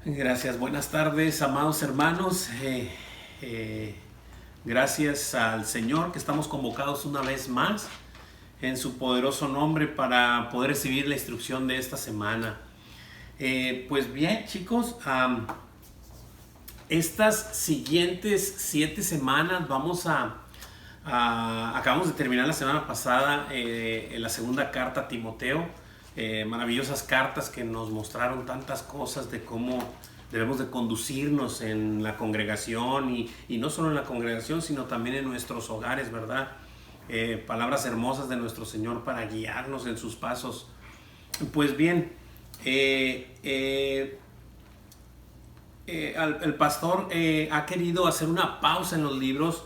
Gracias, buenas tardes, amados hermanos. Eh, gracias al Señor que estamos convocados una vez más en su poderoso nombre para poder recibir la instrucción de esta semana. Pues bien, chicos, estas siguientes 7 semanas acabamos de terminar la semana pasada en la segunda carta a Timoteo. Maravillosas cartas que nos mostraron tantas cosas de cómo debemos de conducirnos en la congregación y no solo en la congregación, sino también en nuestros hogares, ¿verdad? Palabras hermosas de nuestro Señor para guiarnos en sus pasos. Pues bien, el pastor ha querido hacer una pausa en los libros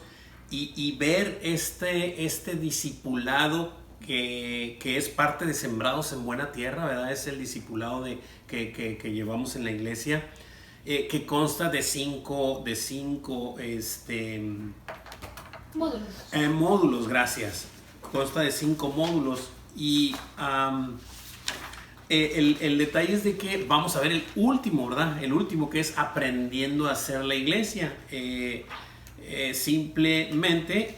y ver este discipulado que es parte de Sembrados en Buena Tierra, ¿verdad? Es el discipulado que llevamos en la iglesia, que consta de cinco módulos, gracias. Consta de 5 módulos y el detalle es de que vamos a ver el último, ¿verdad? El último, que es aprendiendo a hacer la iglesia. Simplemente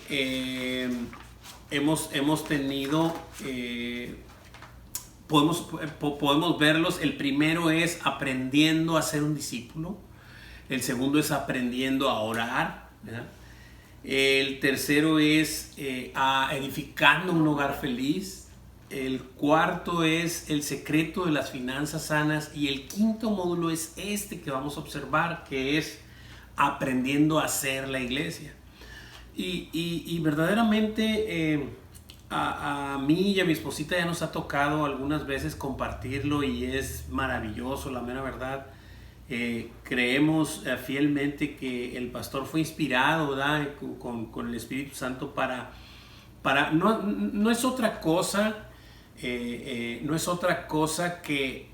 hemos tenido, podemos verlos. El primero es aprendiendo a ser un discípulo. El segundo es aprendiendo a orar, ¿verdad? El tercero es edificando un hogar feliz. El cuarto es el secreto de las finanzas sanas. Y el quinto módulo es este que vamos a observar, que es aprendiendo a hacer la iglesia. Y verdaderamente a mí y a mi esposita ya nos ha tocado algunas veces compartirlo y es maravilloso, la mera verdad. Creemos fielmente que el pastor fue inspirado, ¿verdad? Con el Espíritu Santo no es otra cosa, no es otra cosa que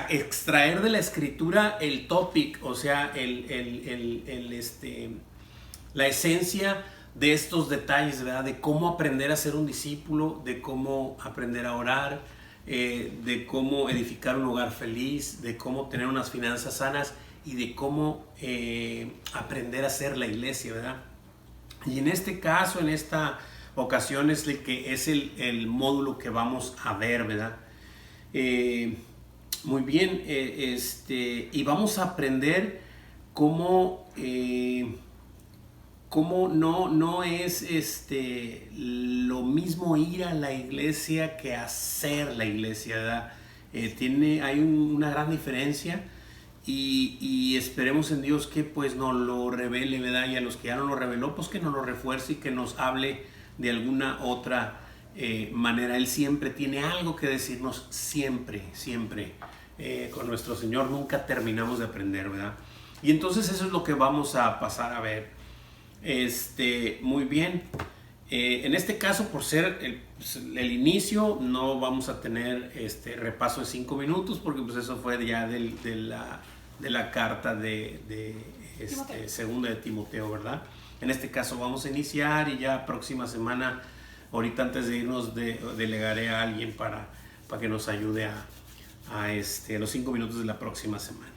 extraer de la escritura el topic, o sea, la esencia de estos detalles, ¿verdad? De cómo aprender a ser un discípulo, de cómo aprender a orar, de cómo edificar un hogar feliz, de cómo tener unas finanzas sanas y de cómo aprender a hacer la iglesia, ¿verdad? Y en este caso, en esta ocasión, es el módulo que vamos a ver, ¿verdad? Muy bien, y vamos a aprender cómo no es lo mismo ir a la iglesia que hacer la iglesia, ¿verdad? Hay una gran diferencia y esperemos en Dios que pues nos lo revele, ¿verdad? Y a los que ya no lo reveló, pues que nos lo refuerce y que nos hable de alguna otra manera. Él siempre tiene algo que decirnos, siempre. Con nuestro Señor nunca terminamos de aprender, ¿verdad? Y entonces eso es lo que vamos a pasar a ver. Muy bien. En este caso, por ser el inicio, no vamos a tener repaso de 5 minutos, porque pues eso fue ya de la carta de segunda de Timoteo, ¿verdad? En este caso vamos a iniciar y ya próxima semana, ahorita antes de irnos, delegaré a alguien para que nos ayude a los 5 minutos de la próxima semana.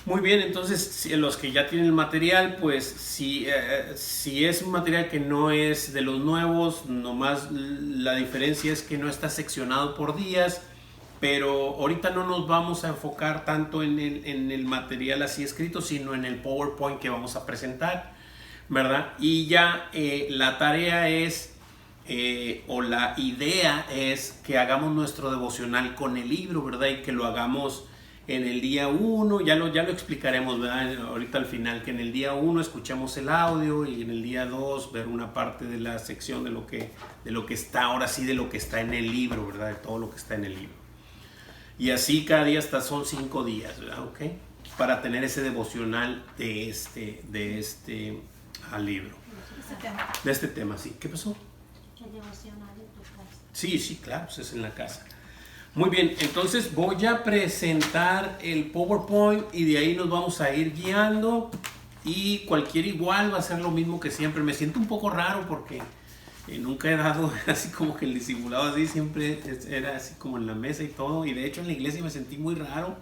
Muy bien, entonces los que ya tienen el material, pues si es un material que no es de los nuevos, nomás la diferencia es que no está seccionado por días, pero ahorita no nos vamos a enfocar tanto en el material así escrito, sino en el PowerPoint que vamos a presentar, ¿verdad? Y ya la tarea es, o la idea es que hagamos nuestro devocional con el libro, ¿verdad? Y que lo hagamos en el día 1, ya lo explicaremos, ¿verdad? Ahorita al final, que en el día 1 escuchemos el audio y en el día 2 ver una parte de la sección de lo que está, ahora sí, de lo que está en el libro, ¿verdad? De todo lo que está en el libro. Y así cada día hasta son 5 días, ¿verdad? ¿Ok? Para tener ese devocional de al libro. De este tema, sí. ¿Qué pasó? El devocional en tu casa. Sí, claro, pues es en la casa. Muy bien, entonces voy a presentar el PowerPoint y de ahí nos vamos a ir guiando, y cualquier igual va a ser lo mismo que siempre. Me siento un poco raro porque nunca he dado así como que el discipulado así, siempre era así como en la mesa y todo, y de hecho en la iglesia me sentí muy raro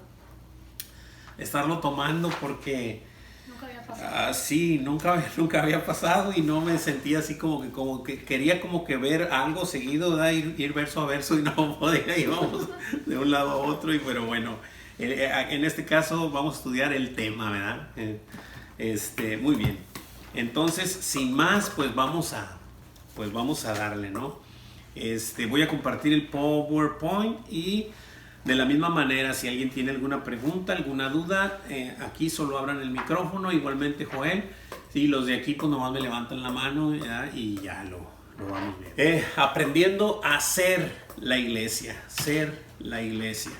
estarlo tomando porque Nunca había pasado. sí, nunca había pasado y no me sentía así como que quería como que ver algo seguido, ¿verdad? Ir verso a verso y no podía, íbamos de un lado a otro, pero bueno, en este caso vamos a estudiar el tema, ¿verdad? Muy bien. Entonces, sin más, pues vamos a darle, ¿no? Voy a compartir el PowerPoint y de la misma manera, si alguien tiene alguna pregunta, alguna duda, aquí solo abran el micrófono, igualmente Joel, y los de aquí pues nomás me levantan la mano, ¿verdad? Y ya lo vamos bien. Aprendiendo a ser la iglesia, ser la iglesia.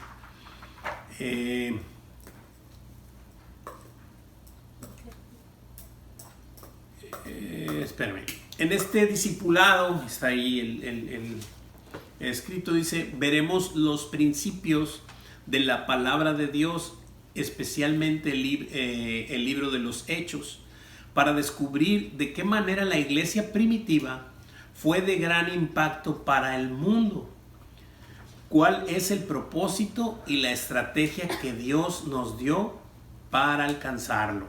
Espérame. En este discipulado, está ahí el escrito, dice, veremos los principios de la palabra de Dios, especialmente el libro de los Hechos, para descubrir de qué manera la iglesia primitiva fue de gran impacto para el mundo. ¿Cuál es el propósito y la estrategia que Dios nos dio para alcanzarlo?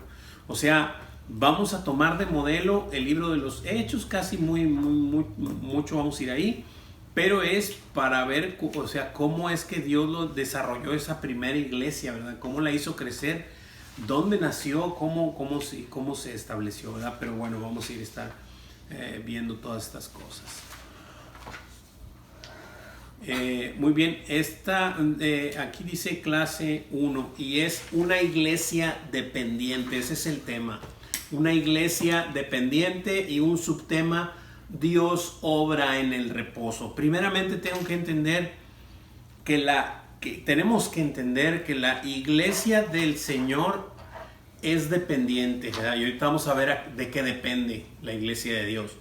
O sea, vamos a tomar de modelo el libro de los Hechos, casi mucho vamos a ir ahí, pero es para ver, o sea, cómo es que Dios lo desarrolló esa primera iglesia, ¿verdad? Cómo la hizo crecer, dónde nació, cómo se estableció, ¿verdad? Pero bueno, vamos a estar viendo todas estas cosas. Muy bien, aquí dice clase 1 y es una iglesia dependiente, ese es el tema. Una iglesia dependiente y un subtema, Dios obra en el reposo. Primeramente tengo que entender tenemos que entender que la iglesia del Señor es dependiente, ¿verdad? Y ahorita vamos a ver de qué depende la iglesia de Dios.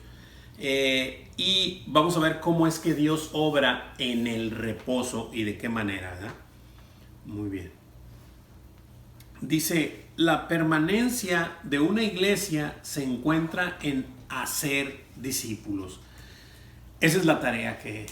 Y vamos a ver cómo es que Dios obra en el reposo y de qué manera, ¿verdad? Muy bien. Dice, la permanencia de una iglesia se encuentra en hacer discípulos. Esa es la tarea que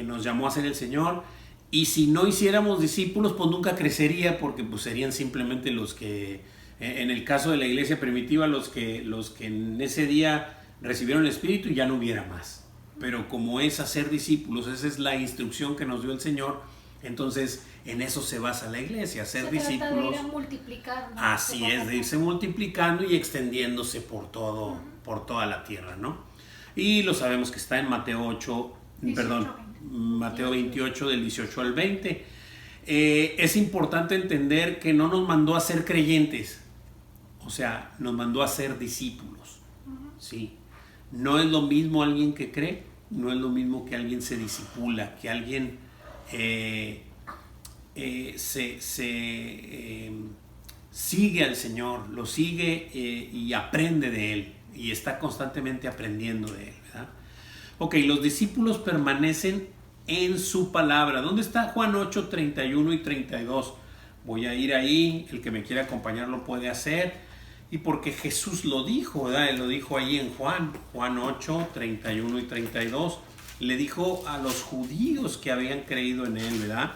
nos llamó a hacer el Señor. Y si no hiciéramos discípulos, pues nunca crecería, porque pues serían simplemente los que, en el caso de la iglesia primitiva, los que en ese día recibieron el Espíritu y ya no hubiera más. Pero como es hacer discípulos, esa es la instrucción que nos dio el Señor, entonces en eso se basa la iglesia, hacer discípulos. Se trata de ir a multiplicar, ¿no? Así es, de irse multiplicando y extendiéndose por toda la tierra, ¿no? Y lo sabemos que está en Mateo 28 del 18 al 20. Es importante entender que no nos mandó a ser creyentes, o sea, nos mandó a ser discípulos, ¿sí? No es lo mismo alguien que cree, no es lo mismo que alguien se discipula, que alguien sigue al Señor, lo sigue y aprende de Él y está constantemente aprendiendo de Él, ¿verdad? Ok, los discípulos permanecen en su palabra. ¿Dónde está Juan 8, 31 y 32? Voy a ir ahí, el que me quiera acompañar lo puede hacer. Y porque Jesús lo dijo, ¿verdad? Él lo dijo ahí en Juan 8, 31 y 32. Le dijo a los judíos que habían creído en Él, ¿verdad?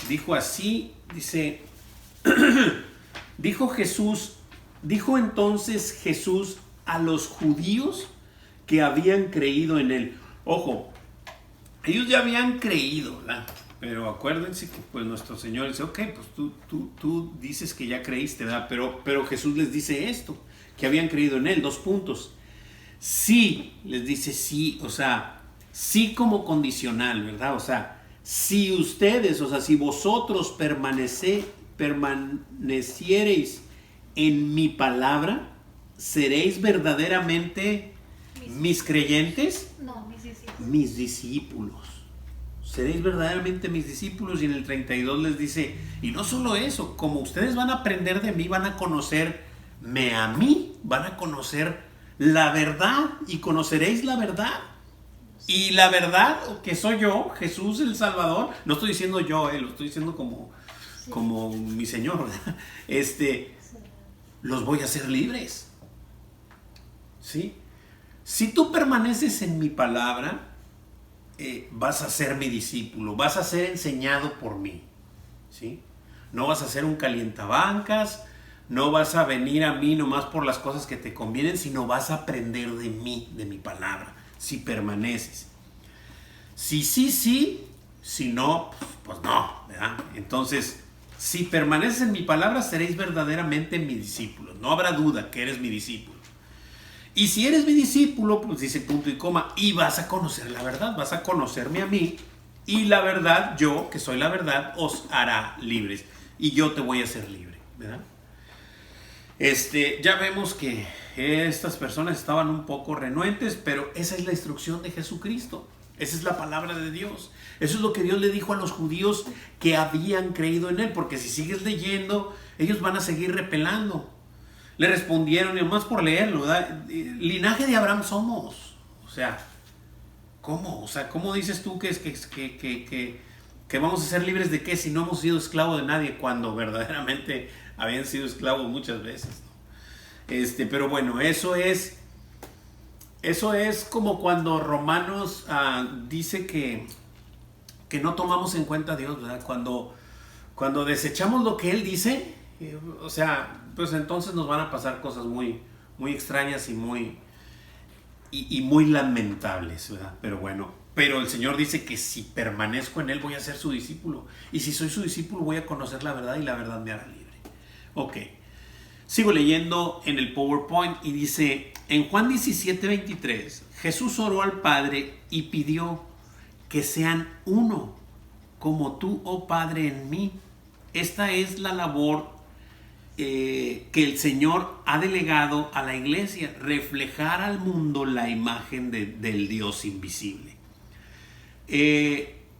Dijo así, dice, dijo entonces Jesús a los judíos que habían creído en Él. Ojo, ellos ya habían creído, ¿verdad? Pero acuérdense que pues nuestro Señor dice, ok, pues tú dices que ya creíste, ¿verdad? Pero Jesús les dice esto, que habían creído en Él, 2 puntos. Sí, les dice sí, o sea, sí como condicional, ¿verdad? O sea, si ustedes, o sea, si vosotros permaneciereis en mi palabra, ¿seréis verdaderamente mis creyentes? No, mis discípulos. Mis discípulos. Seréis verdaderamente mis discípulos. Y en el 32 les dice, y no solo eso, como ustedes van a aprender de mí, van a conocerme a mí, van a conocer la verdad y conoceréis la verdad. Y la verdad que soy yo, Jesús el Salvador, no estoy diciendo yo, lo estoy diciendo como mi Señor, ¿verdad? Los voy a hacer libres. ¿Sí? Si tú permaneces en mi palabra, vas a ser mi discípulo, vas a ser enseñado por mí, ¿sí? No vas a ser un calientabancas, no vas a venir a mí nomás por las cosas que te convienen, sino vas a aprender de mí, de mi palabra, si permaneces. Si sí, sí, si no, pues no, ¿verdad? Entonces, si permaneces en mi palabra, seréis verdaderamente mis discípulos. No habrá duda que eres mi discípulo. Y si eres mi discípulo, pues dice punto y coma, y vas a conocer la verdad, vas a conocerme a mí, y la verdad, yo, que soy la verdad, os hará libres. Y yo te voy a hacer libre, ¿verdad? Ya vemos que estas personas estaban un poco renuentes, pero esa es la instrucción de Jesucristo. Esa es la palabra de Dios. Eso es lo que Dios le dijo a los judíos que habían creído en Él, porque si sigues leyendo, ellos van a seguir repelando. Le respondieron, y nomás por leerlo, ¿verdad? Linaje de Abraham somos. O sea, ¿cómo? O sea, ¿cómo dices tú que vamos a ser libres de qué si no hemos sido esclavos de nadie cuando verdaderamente habían sido esclavos muchas veces, ¿no? Pero bueno, eso es como cuando Romanos dice que no tomamos en cuenta a Dios, ¿verdad? Cuando desechamos lo que Él dice, o sea, pues entonces nos van a pasar cosas muy, muy extrañas y muy lamentables, ¿verdad? Pero bueno, pero el Señor dice que si permanezco en Él voy a ser su discípulo. Y si soy su discípulo voy a conocer la verdad y la verdad me hará libre. Ok, sigo leyendo en el PowerPoint y dice, en Juan 17:23, Jesús oró al Padre y pidió que sean uno, como tú, oh Padre, en mí. Esta es la labor que el Señor ha delegado a la iglesia, reflejar al mundo la imagen del Dios invisible.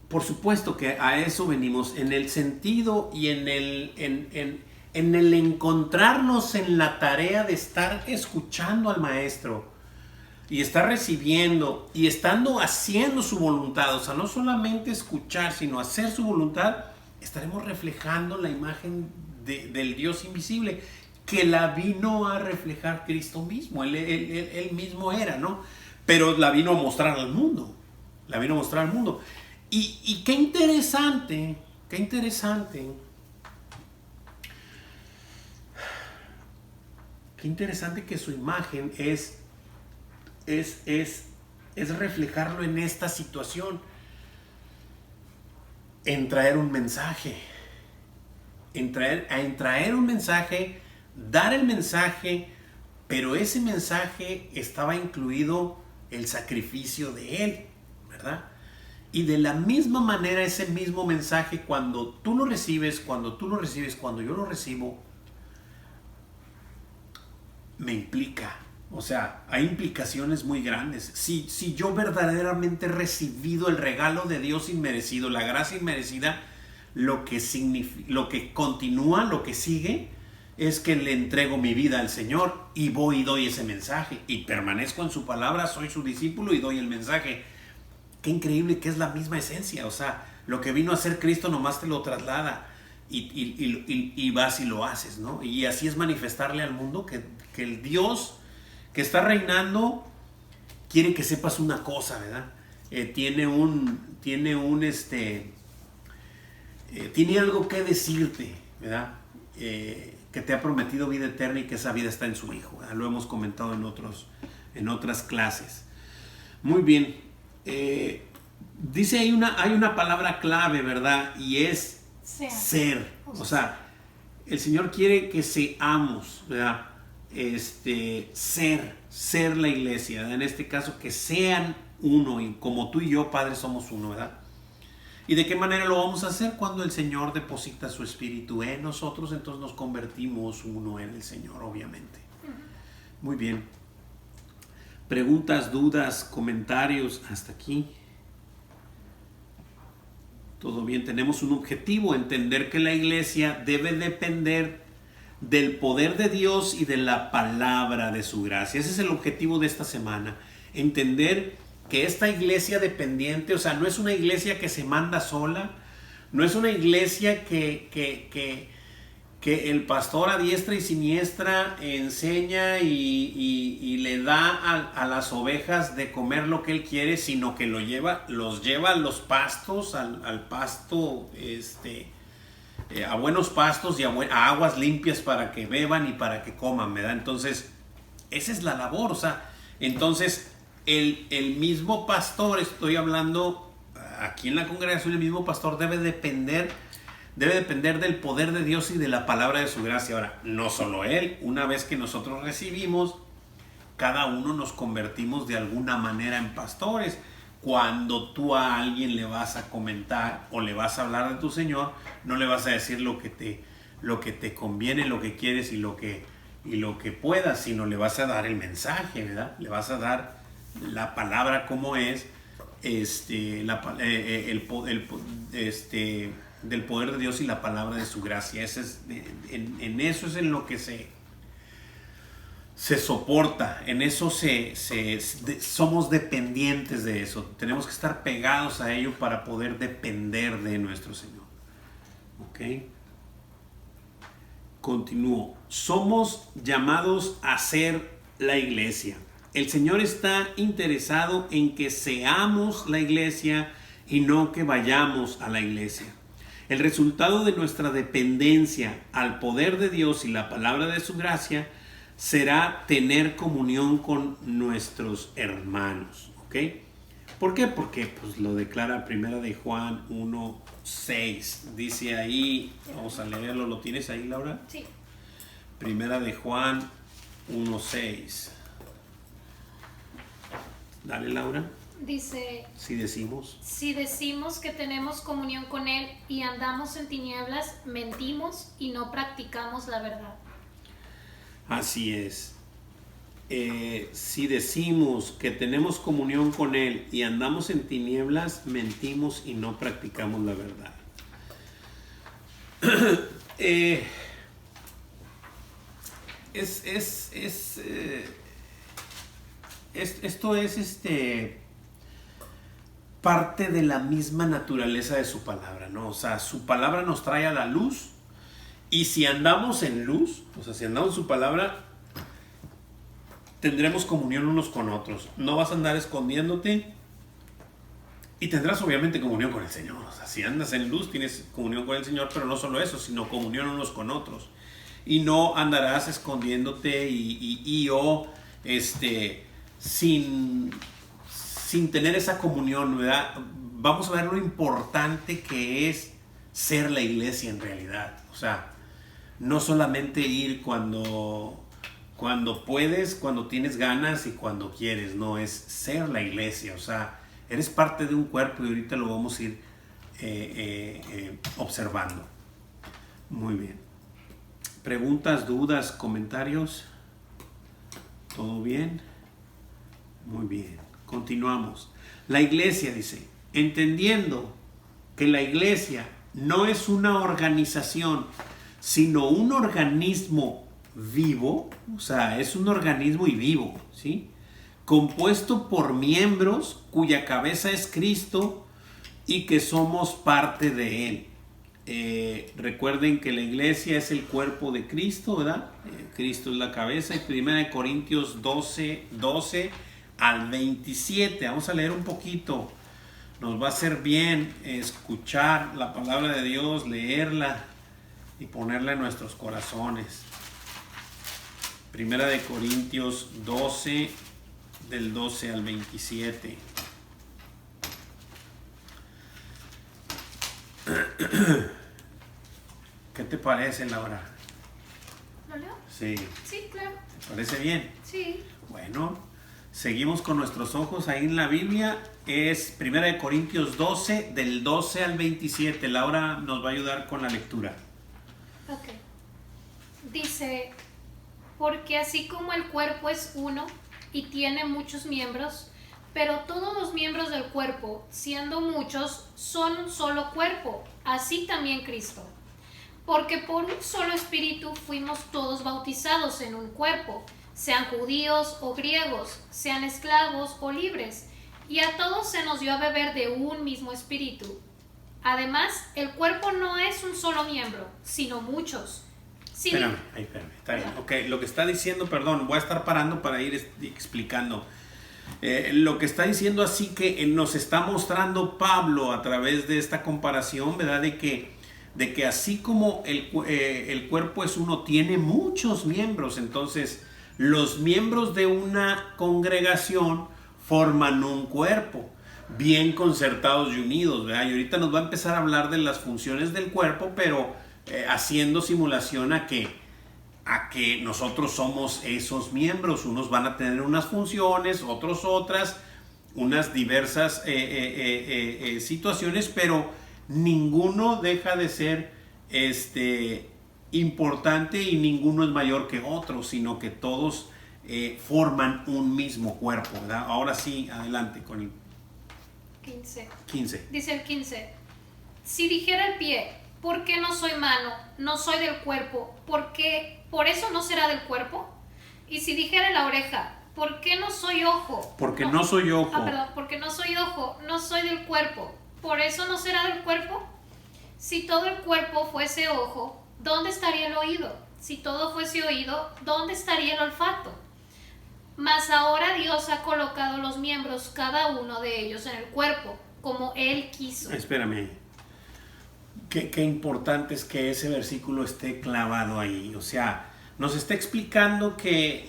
Por supuesto que a eso venimos, en el sentido y en el encontrarnos en la tarea de estar escuchando al Maestro y estar recibiendo y estando haciendo su voluntad. O sea, no solamente escuchar, sino hacer su voluntad. Estaremos reflejando la imagen del Dios invisible, que la vino a reflejar Cristo mismo. Él mismo era, ¿no? Pero la vino a mostrar al mundo. La vino a mostrar al mundo. Y qué interesante, qué interesante. Qué interesante que su imagen es reflejarlo en esta situación, en traer un mensaje, en traer un mensaje, dar el mensaje, pero ese mensaje estaba incluido el sacrificio de Él, ¿verdad? Y de la misma manera ese mismo mensaje, cuando tú lo recibes, cuando yo lo recibo, me implica. O sea, hay implicaciones muy grandes. Si yo verdaderamente he recibido el regalo de Dios inmerecido, la gracia inmerecida, lo que continúa, lo que sigue, es que le entrego mi vida al Señor y voy y doy ese mensaje y permanezco en su palabra, soy su discípulo y doy el mensaje. Qué increíble que es la misma esencia. O sea, lo que vino a hacer Cristo nomás te lo traslada y vas y lo haces, ¿no? Y así es manifestarle al mundo que el Dios que está reinando quiere que sepas una cosa, ¿verdad? Tiene algo que decirte, ¿verdad? Que te ha prometido vida eterna y que esa vida está en su Hijo, ¿verdad? Lo hemos comentado en otras clases. Muy bien. Dice hay una palabra clave, ¿verdad? Y es ser. O sea, el Señor quiere que seamos, ¿verdad? Ser la iglesia, ¿verdad? En este caso, que sean uno, y como tú y yo, Padre, somos uno, ¿verdad? ¿Y de qué manera lo vamos a hacer? Cuando el Señor deposita su espíritu en nosotros, entonces nos convertimos uno en el Señor, obviamente. Muy bien. Preguntas, dudas, comentarios, hasta aquí. Todo bien, tenemos un objetivo, entender que la iglesia debe depender del poder de Dios y de la palabra de su gracia. Ese es el objetivo de esta semana. Entender que esta iglesia dependiente, o sea, no es una iglesia que se manda sola, no es una iglesia que el pastor a diestra y siniestra enseña y le da a las ovejas de comer lo que él quiere, sino que los lleva a los pastos, al pasto a buenos pastos y a aguas limpias para que beban y para que coman, ¿verdad? Entonces, esa es la labor, o sea, entonces el mismo pastor, estoy hablando aquí en la congregación, el mismo pastor debe depender del poder de Dios y de la palabra de su gracia. Ahora, no solo él, una vez que nosotros recibimos, cada uno nos convertimos de alguna manera en pastores. Cuando tú a alguien le vas a comentar o le vas a hablar de tu Señor, no le vas a decir lo que te conviene, lo que quieres y lo que puedas, sino le vas a dar el mensaje, ¿verdad? Le vas a dar la palabra como es, del poder de Dios y la palabra de su gracia. En eso es en lo que se soporta, en eso somos dependientes de eso. Tenemos que estar pegados a ello para poder depender de nuestro Señor. ¿Ok? Continúo. Somos llamados a ser la iglesia. El Señor está interesado en que seamos la iglesia y no que vayamos a la iglesia. El resultado de nuestra dependencia al poder de Dios y la palabra de su gracia será tener comunión con nuestros hermanos. ¿Ok? ¿Por qué? Porque pues, lo declara primera de Juan 1:6. Dice ahí, vamos a leerlo, ¿lo tienes ahí, Laura? Sí. Primera de Juan 1:6. Dale, Laura. Dice, Si decimos que tenemos comunión con Él y andamos en tinieblas, mentimos y no practicamos la verdad. Así es. Si decimos que tenemos comunión con Él y andamos en tinieblas, mentimos y no practicamos la verdad. Esto es parte de la misma naturaleza de su palabra, ¿no? O sea, su palabra nos trae a la luz, y si andamos en luz, o sea, si andamos en su palabra, tendremos comunión unos con otros. No vas a andar escondiéndote y tendrás obviamente comunión con el Señor. O sea, si andas en luz, tienes comunión con el Señor, pero no solo eso, sino comunión unos con otros. Y no andarás escondiéndote sin tener esa comunión, ¿verdad? Vamos a ver lo importante que es ser la iglesia en realidad. O sea, no solamente ir cuando puedes, cuando tienes ganas y cuando quieres, no, es ser la iglesia. O sea, eres parte de un cuerpo y ahorita lo vamos a ir observando. Muy bien. ¿Preguntas, dudas, comentarios? ¿Todo bien? Muy bien. Continuamos. La iglesia dice, entendiendo que la iglesia no es una organización, sino un organismo vivo, o sea, es un organismo y vivo, ¿sí? Compuesto por miembros cuya cabeza es Cristo y que somos parte de Él. Recuerden que la iglesia es el cuerpo de Cristo, ¿verdad? Cristo es la cabeza. Y 1 Corintios 12 al 27. Vamos a leer un poquito. Nos va a hacer bien escuchar la palabra de Dios, leerla y ponerla en nuestros corazones. 1 Corintios 12, del 12 al 27. ¿Qué te parece, Laura? ¿Lo leo? Sí. Sí, claro. ¿Te parece bien? Sí. Bueno, seguimos con nuestros ojos ahí en la Biblia. Es 1 Corintios 12, del 12 al 27. Laura nos va a ayudar con la lectura. Ok. Dice, porque así como el cuerpo es uno y tiene muchos miembros, pero todos los miembros del cuerpo, siendo muchos, son un solo cuerpo, así también Cristo. Porque por un solo espíritu fuimos todos bautizados en un cuerpo, sean judíos o griegos, sean esclavos o libres, y a todos se nos dio a beber de un mismo espíritu. Además, el cuerpo no es un solo miembro, sino muchos. Sí. Espérame, está bien. Ok, lo que está diciendo, perdón, voy a estar parando para ir explicando. Lo que está diciendo así que nos está mostrando Pablo a través de esta comparación, ¿verdad? De que de que así como el cuerpo es uno, tiene muchos miembros. Entonces, los miembros de una congregación forman un cuerpo, bien concertados y unidos, ¿verdad? Y ahorita nos va a empezar a hablar de las funciones del cuerpo, pero haciendo simulación a que nosotros somos esos miembros. Unos van a tener unas funciones, otros otras, unas diversas situaciones, pero ninguno deja de ser importante y ninguno es mayor que otro, sino que todos forman un mismo cuerpo, ¿verdad? Ahora sí, adelante con el 15. Dice el 15. Si dijera el pie, ¿por qué no soy mano? No soy del cuerpo, ¿por qué? ¿Por eso no será del cuerpo? Y si dijera la oreja, ¿por qué no soy ojo? Porque no soy ojo. Perdón, porque no soy ojo, no soy del cuerpo, ¿por eso no será del cuerpo? Si todo el cuerpo fuese ojo, ¿dónde estaría el oído? Si todo fuese oído, ¿dónde estaría el olfato? Mas ahora Dios ha colocado los miembros, cada uno de ellos, en el cuerpo, como Él quiso. Espérame. Qué importante es que ese versículo esté clavado ahí. O sea, nos está explicando pues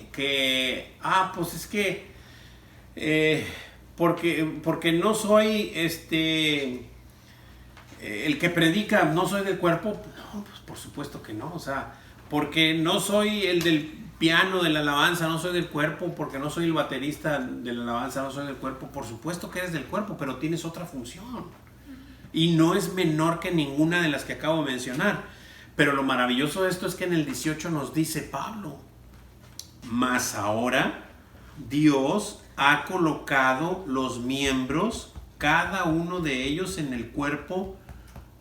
es que porque no soy el que predica, no soy del cuerpo. No, pues por supuesto que no. O sea, porque no soy el del piano de la alabanza, no soy del cuerpo. Porque no soy el baterista de la alabanza, no soy del cuerpo. Por supuesto que eres del cuerpo, pero tienes otra función. Y no es menor que ninguna de las que acabo de mencionar. Pero lo maravilloso de esto es que en el 18 nos dice Pablo: mas ahora Dios ha colocado los miembros, cada uno de ellos, en el cuerpo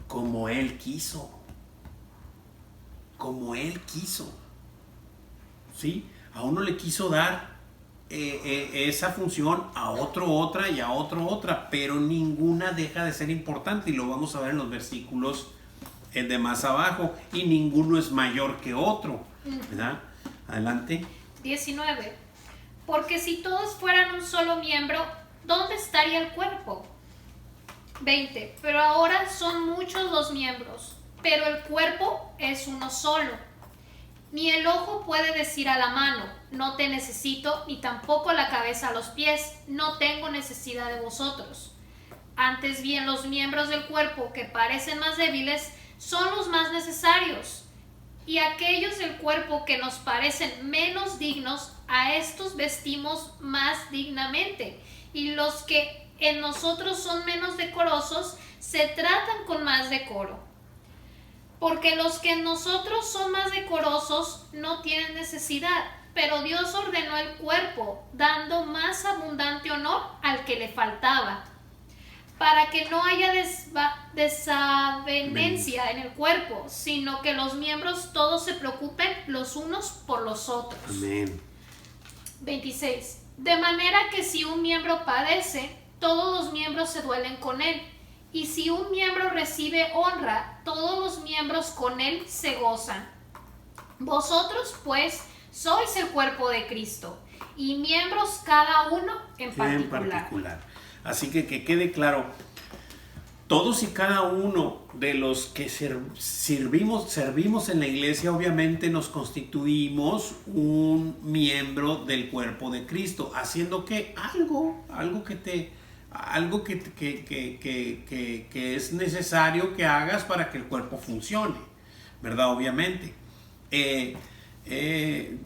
como Él quiso. Como Él quiso. ¿Sí? A uno le quiso dar esa función, a otro otra y a otro otra, pero ninguna deja de ser importante, y lo vamos a ver en los versículos de más abajo, y ninguno es mayor que otro, ¿verdad? Adelante. 19. Porque si todos fueran un solo miembro, ¿dónde estaría el cuerpo? 20. Pero ahora son muchos los miembros, pero el cuerpo es uno solo. Ni el ojo puede decir a la mano, no te necesito, ni tampoco la cabeza a los pies, no tengo necesidad de vosotros. Antes bien, los miembros del cuerpo que parecen más débiles son los más necesarios, y aquellos del cuerpo que nos parecen menos dignos, a estos vestimos más dignamente, y los que en nosotros son menos decorosos se tratan con más decoro. Porque los que en nosotros son más decorosos no tienen necesidad, pero Dios ordenó el cuerpo, dando más abundante honor al que le faltaba, para que no haya desavenencia en el cuerpo, sino que los miembros todos se preocupen los unos por los otros. Amén. 26. De manera que si un miembro padece, todos los miembros se duelen con él. Y si un miembro recibe honra, todos los miembros con él se gozan. Vosotros, pues, sois el cuerpo de Cristo, y miembros cada uno en particular. Así que quede claro, todos y cada uno de los que servimos en la iglesia, obviamente nos constituimos un miembro del cuerpo de Cristo, haciendo que algo que es necesario que hagas para que el cuerpo funcione, ¿verdad? Obviamente.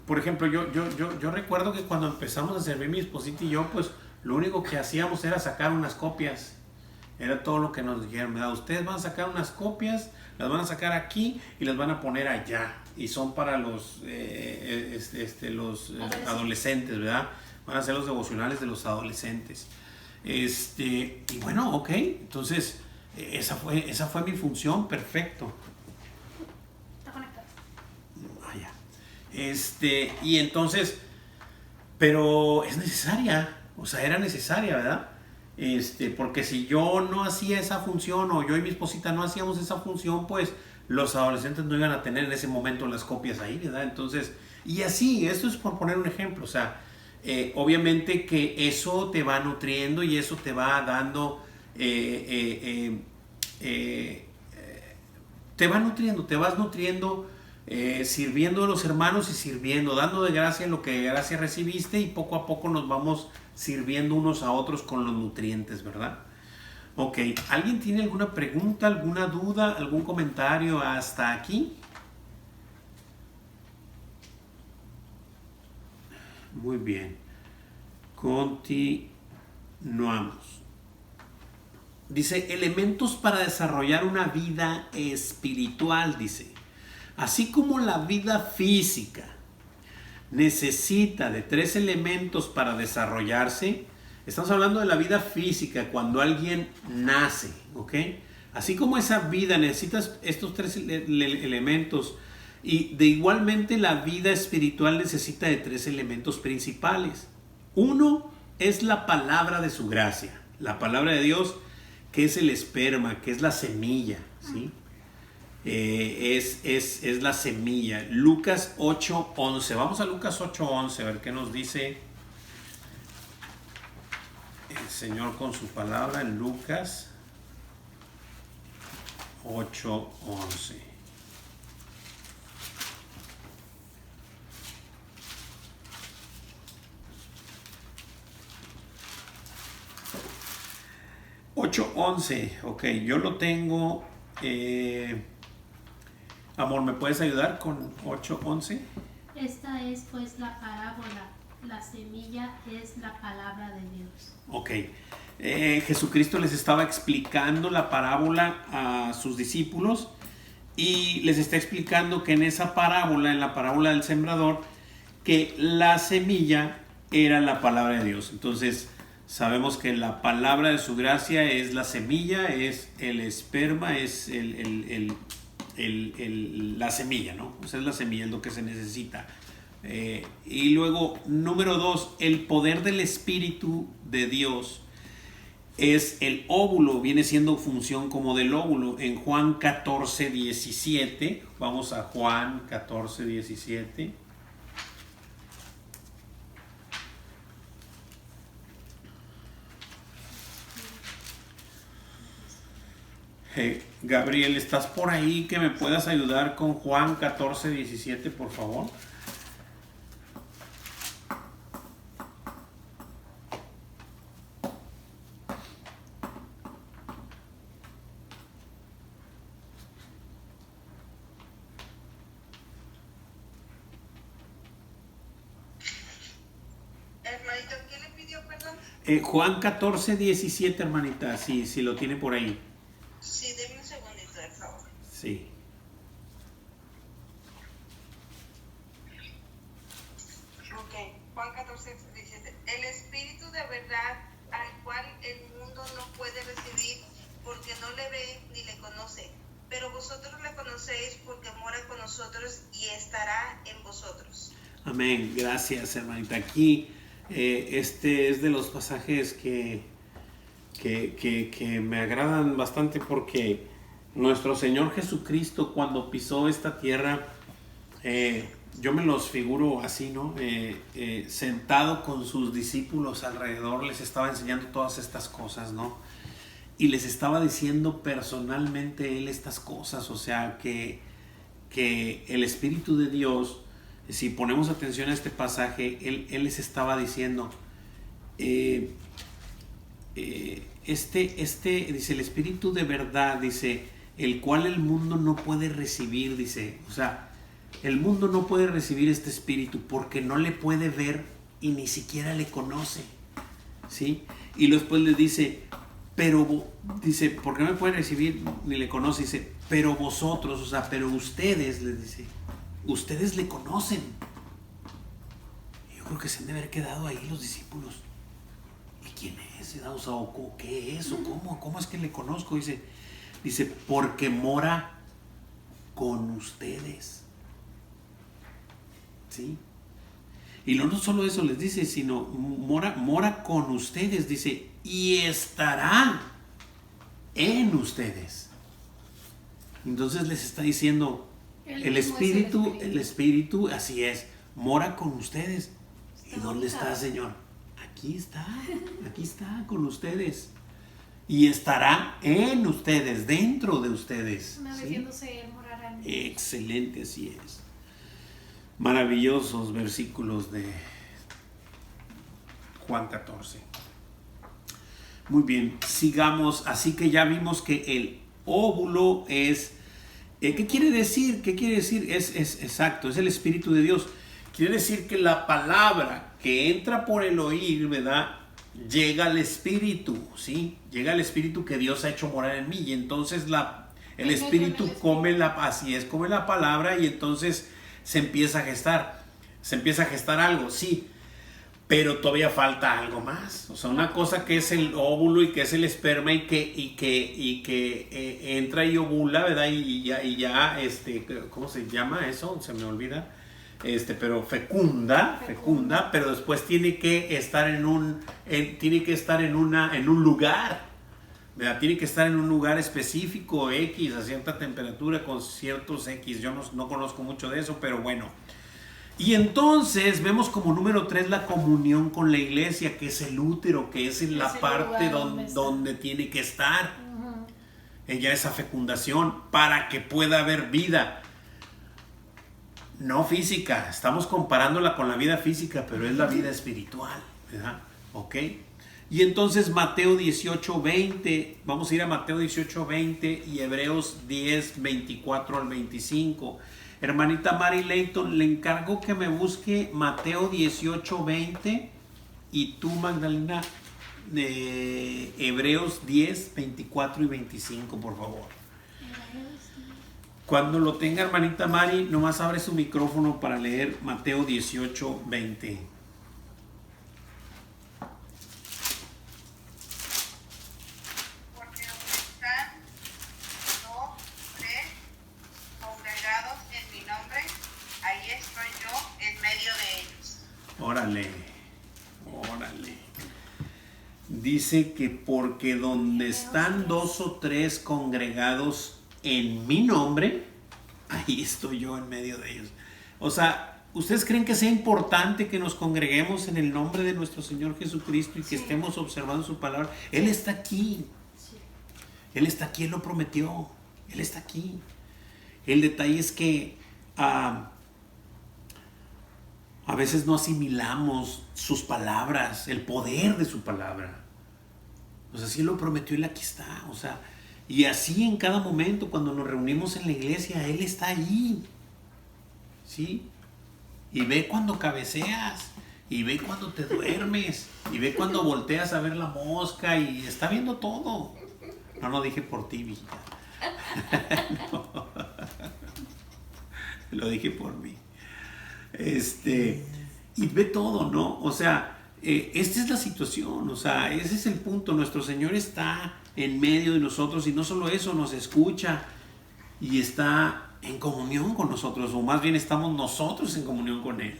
Por ejemplo, yo recuerdo que cuando empezamos a servir, mi esposita y yo, pues lo único que hacíamos era sacar unas copias. Era todo lo que nos dijeron, ¿verdad? Ustedes van a sacar unas copias, las van a sacar aquí y las van a poner allá. Y son para los adolescentes, ¿verdad? Van a ser los devocionales de los adolescentes. Y bueno, ok, entonces esa fue mi función, perfecto. Está conectado. Y entonces, pero es necesaria, o sea, era necesaria, ¿verdad? Porque si yo no hacía esa función, o yo y mi esposita no hacíamos esa función, pues los adolescentes no iban a tener en ese momento las copias ahí, ¿verdad? Entonces, y así, esto es por poner un ejemplo, o sea, obviamente que eso te va nutriendo y eso te va dando te va nutriendo, te vas nutriendo, sirviendo a los hermanos y sirviendo, dando de gracia lo que de gracia recibiste, y poco a poco nos vamos sirviendo unos a otros con los nutrientes, ¿verdad? Ok, ¿alguien tiene alguna pregunta, alguna duda, algún comentario hasta aquí? Muy bien, continuamos. Dice, elementos para desarrollar una vida espiritual, dice. Así como la vida física necesita de 3 elementos para desarrollarse, estamos hablando de la vida física cuando alguien nace, ¿ok? Así como esa vida necesita estos 3 elementos, y de igualmente la vida espiritual necesita de 3 elementos principales. Uno es la palabra de su gracia, la palabra de Dios, que es el esperma, que es la semilla, ¿sí? Es la semilla. Lucas 8:11. Vamos a Lucas 8:11 a ver qué nos dice el Señor con su palabra en Lucas 8:11. Ok, yo lo tengo. Amor, ¿me puedes ayudar con 8:11? Esta es pues la parábola. La semilla es la palabra de Dios. Ok. Jesucristo les estaba explicando la parábola a sus discípulos, y les está explicando que en esa parábola, en la parábola del sembrador, que la semilla era la palabra de Dios. Entonces, sabemos que la palabra de su gracia es la semilla, es el esperma, es la semilla, ¿no? O sea, es la semilla, es lo que se necesita. Y luego, número 2, el poder del Espíritu de Dios es el óvulo, viene siendo función como del óvulo. En Juan 14:17, vamos a Juan 14:17. Gabriel, ¿estás por ahí que me puedas ayudar con Juan 14:17, por favor? Hermanito, ¿quién le pidió perdón? Juan 14:17, hermanita, si lo tiene por ahí. Sí, deme un segundito, por favor. Sí. Ok, Juan 14:17. El Espíritu de verdad, al cual el mundo no puede recibir porque no le ve ni le conoce, pero vosotros le conocéis porque mora con nosotros y estará en vosotros. Amén, gracias, hermanita. Aquí este es de los pasajes que me agradan bastante, porque nuestro Señor Jesucristo, cuando pisó esta tierra, yo me los figuro así, ¿no? Sentado con sus discípulos alrededor, les estaba enseñando todas estas cosas, ¿no? Y les estaba diciendo personalmente Él estas cosas, o sea, que el Espíritu de Dios, si ponemos atención a este pasaje, Él les estaba diciendo, dice, el Espíritu de verdad, dice, el cual el mundo no puede recibir, dice, o sea, el mundo no puede recibir este Espíritu porque no le puede ver y ni siquiera le conoce, ¿sí? Y después les dice, pero, dice, ¿por qué no me puede recibir ni le conoce? Dice, pero vosotros, o sea, pero ustedes, les dice, ustedes le conocen. Y yo creo que se han de haber quedado ahí los discípulos. ¿Y quién es? O sea, ¿qué es? ¿O cómo es que le conozco? Dice, porque mora con ustedes. ¿Sí? Y no solo eso les dice, sino mora con ustedes, dice, y estará en ustedes. Entonces les está diciendo, el Espíritu, así es, mora con ustedes. ¿Y dónde está, Señor? Aquí está con ustedes. y estará en ustedes, dentro de ustedes. Una vez ¿sí? yéndose Él morará en mí. Excelente, así es. Maravillosos versículos de Juan 14. Muy bien, sigamos. Así que ya vimos que el óvulo es... ¿qué quiere decir? ¿Qué quiere decir? Es exacto, es el Espíritu de Dios. Quiere decir que la palabra que entra por el oír, ¿verdad? Llega al Espíritu, ¿sí? Llega al Espíritu que Dios ha hecho morar en mí. Y entonces el Espíritu come come la palabra y entonces se empieza a gestar. Se empieza a gestar algo, sí. Pero todavía falta algo más. O sea, una cosa que es el óvulo y que es el esperma y que entra y ovula, ¿verdad? Y ya, ¿cómo se llama eso? Se me olvida. Pero fecunda, pero después tiene que estar en un lugar, ¿verdad? Tiene que estar en un lugar específico, X, a cierta temperatura, con ciertos X. Yo no conozco mucho de eso, pero bueno. Y entonces vemos como número 3 la comunión con la iglesia, que es el útero, que es en la parte donde tiene que estar. Ella esa fecundación para que pueda haber vida. No física, estamos comparándola con la vida física, pero es la vida espiritual, ¿verdad? ¿Ok? Y entonces Mateo 18:20, vamos a ir a Mateo 18:20 y Hebreos 10:24 al 25. Hermanita Mary Layton, le encargo que me busque Mateo 18:20 y tú, Magdalena, de Hebreos 10:24 y 25, por favor. Cuando lo tenga, hermanita Mari, nomás abre su micrófono para leer Mateo 18:20. Porque donde están 2, 3 congregados en mi nombre, ahí estoy yo en medio de ellos. Órale. Dice que porque donde están 2 o 3 congregados en mi nombre, ahí estoy yo en medio de ellos. O sea, ¿ustedes creen que sea importante que nos congreguemos en el nombre de nuestro Señor Jesucristo y que estemos observando su palabra? Él está aquí. Él está aquí, Él lo prometió. Él está aquí. El detalle es que a veces no asimilamos sus palabras, el poder de su palabra. O sea, si Él lo prometió, Él aquí está. O sea, y así en cada momento cuando nos reunimos en la iglesia, Él está ahí. ¿Sí? Y ve cuando cabeceas, y ve cuando te duermes, y ve cuando volteas a ver la mosca, y está viendo todo. No dije por ti, mijita. No. Lo dije por mí. Y ve todo, ¿no? O sea, esta es la situación, o sea, ese es el punto. Nuestro Señor está en medio de nosotros y no solo eso, nos escucha y está en comunión con nosotros, o más bien estamos nosotros en comunión con Él,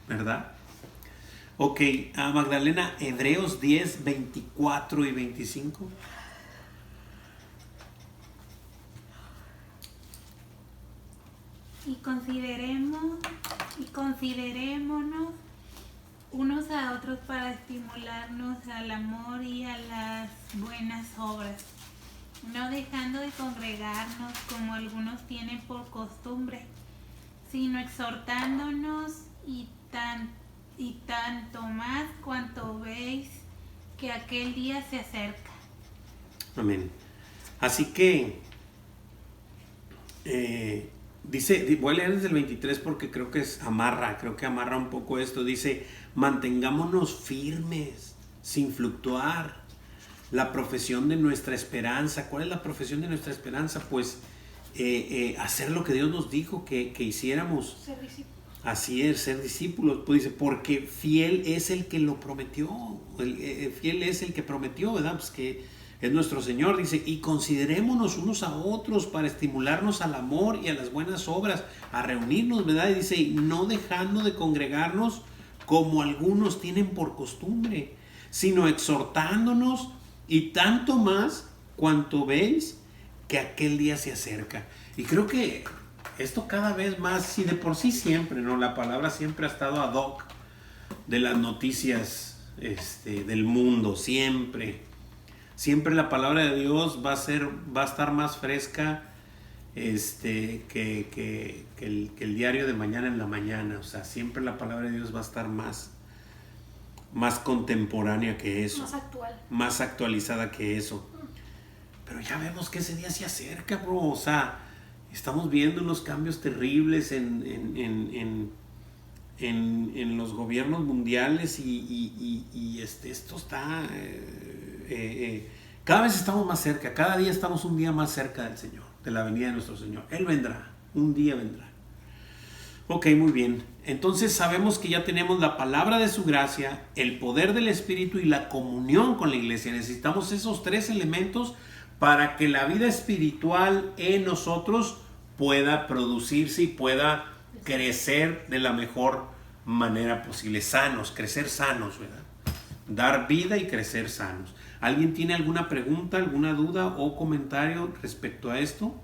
¿verdad? Ok, Magdalena, Hebreos 10, 24 y 25. Y considerémonos unos a otros para estimularnos al amor y a las buenas obras, no dejando de congregarnos como algunos tienen por costumbre, sino exhortándonos y tanto más cuanto veis que aquel día se acerca. Amén. Así que dice, voy a leer desde el 23 porque creo que amarra un poco esto. Dice, mantengámonos firmes, sin fluctuar, la profesión de nuestra esperanza. ¿Cuál es la profesión de nuestra esperanza? Pues hacer lo que Dios nos dijo que hiciéramos. Ser discípulos. Así es, ser discípulos. Pues dice, porque fiel es el que lo prometió, fiel es el que prometió, ¿verdad? Pues que es nuestro Señor. Dice, y considerémonos unos a otros para estimularnos al amor y a las buenas obras, a reunirnos, ¿verdad? Y dice, no dejando de congregarnos como algunos tienen por costumbre, sino exhortándonos, y tanto más cuanto veis que aquel día se acerca. Y creo que esto cada vez más, si de por sí siempre, ¿no? La palabra siempre ha estado ad hoc de las noticias del mundo, siempre. Siempre la palabra de Dios va a estar más fresca que el diario de mañana en la mañana. O sea, siempre la palabra de Dios va a estar más contemporánea que eso. Más actual. Más actualizada que eso. Pero ya vemos que ese día se acerca, bro. O sea, estamos viendo unos cambios terribles en los gobiernos mundiales y esto está... cada vez estamos más cerca, cada día estamos un día más cerca del Señor, de la venida de nuestro Señor. Él vendrá, un día vendrá. Ok, muy bien. Entonces sabemos que ya tenemos la palabra de su gracia, el poder del Espíritu y la comunión con la iglesia. Necesitamos esos 3 elementos para que la vida espiritual en nosotros pueda producirse y pueda crecer de la mejor manera posible. Sanos, crecer sanos, ¿verdad? Dar vida y crecer sanos. ¿Alguien tiene alguna pregunta, alguna duda o comentario respecto a esto?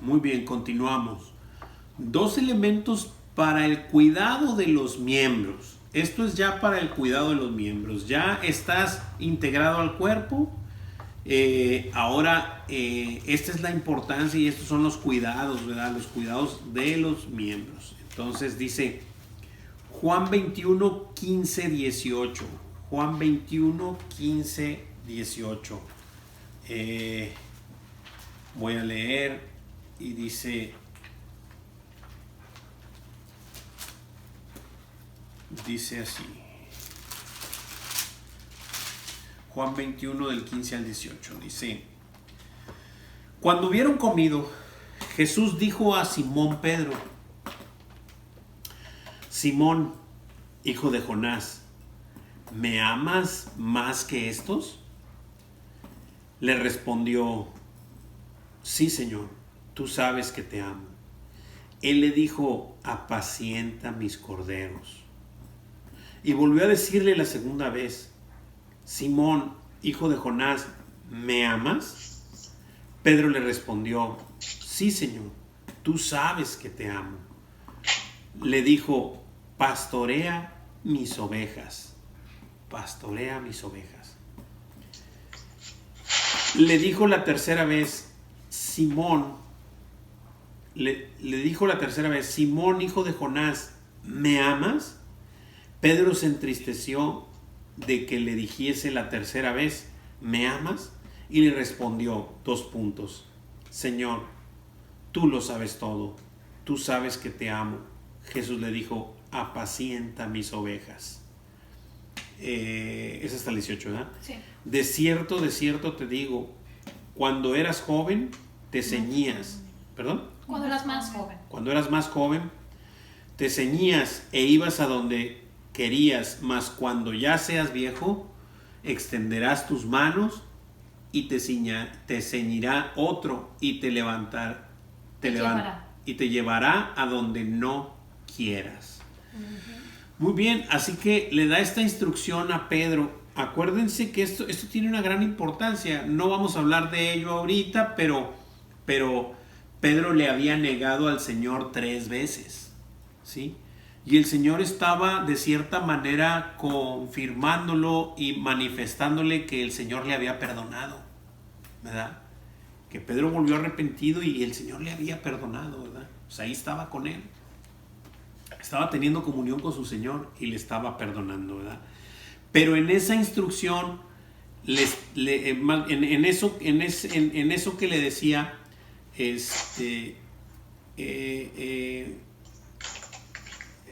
Muy bien, continuamos. 2 elementos para el cuidado de los miembros. Esto es ya para el cuidado de los miembros. Ya estás integrado al cuerpo. Ahora, esta es la importancia y estos son los cuidados, ¿verdad? Los cuidados de los miembros. Entonces dice Juan 21, 15, 18. Juan 21, 15, 18. Voy a leer y dice así. Juan 21 del 15 al 18 dice: Cuando hubieron comido, Jesús dijo a Simón Pedro: Simón, hijo de Jonás, ¿me amas más que estos? Le respondió: Sí, Señor, tú sabes que te amo. Él le dijo: apacienta mis corderos. Y volvió a decirle la segunda vez: Simón, hijo de Jonás, ¿me amas? Pedro le respondió: Sí, Señor, tú sabes que te amo. Le dijo: pastorea mis ovejas. Pastorea mis ovejas. Le dijo la tercera vez: Simón, le dijo la tercera vez: Simón, hijo de Jonás, ¿me amas? Pedro se entristeció de que le dijese la tercera vez: ¿me amas? Y le respondió: 2 puntos. Señor, tú lo sabes todo, tú sabes que te amo. Jesús le dijo: apacienta mis ovejas. Es hasta el 18, ¿verdad? Sí. De cierto te digo, cuando eras joven te ceñías, ¿perdón? Cuando eras más joven. Cuando eras más joven te ceñías e ibas a donde querías, mas cuando ya seas viejo extenderás tus manos y te ceñirá otro y te llevará a donde no quieras. Muy bien, así que le da esta instrucción a Pedro. Acuérdense que esto tiene una gran importancia. No vamos a hablar de ello ahorita, pero Pedro le había negado al Señor 3 veces, ¿sí? Y el Señor estaba de cierta manera confirmándolo y manifestándole que el Señor le había perdonado, ¿verdad? Que Pedro volvió arrepentido y el Señor le había perdonado, ¿verdad? O sea, ahí estaba con él. Estaba teniendo comunión con su Señor y le estaba perdonando, ¿verdad? Pero en esa instrucción, en eso que le decía,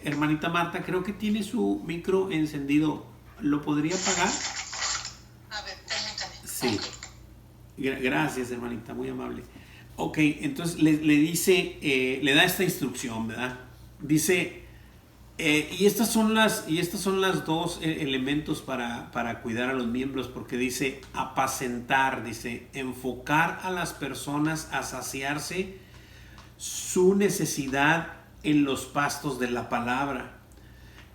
hermanita Marta, creo que tiene su micro encendido. ¿Lo podría apagar? A ver, permítame. Sí. Gracias, hermanita, muy amable. Ok, entonces le dice, le da esta instrucción, ¿verdad? Dice, y estas son las 2 elementos para cuidar a los miembros, porque dice apacentar, dice enfocar a las personas a saciarse su necesidad en los pastos de la palabra,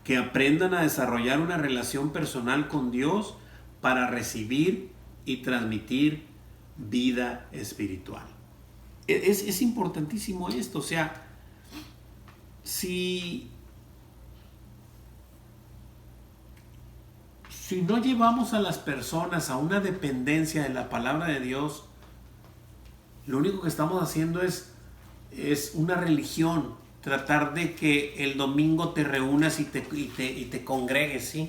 que aprendan a desarrollar una relación personal con Dios para recibir y transmitir vida espiritual. Es importantísimo esto, o sea, si si no llevamos a las personas a una dependencia de la palabra de Dios, lo único que estamos haciendo es una religión, tratar de que el domingo te reúnas y te congregues, ¿sí?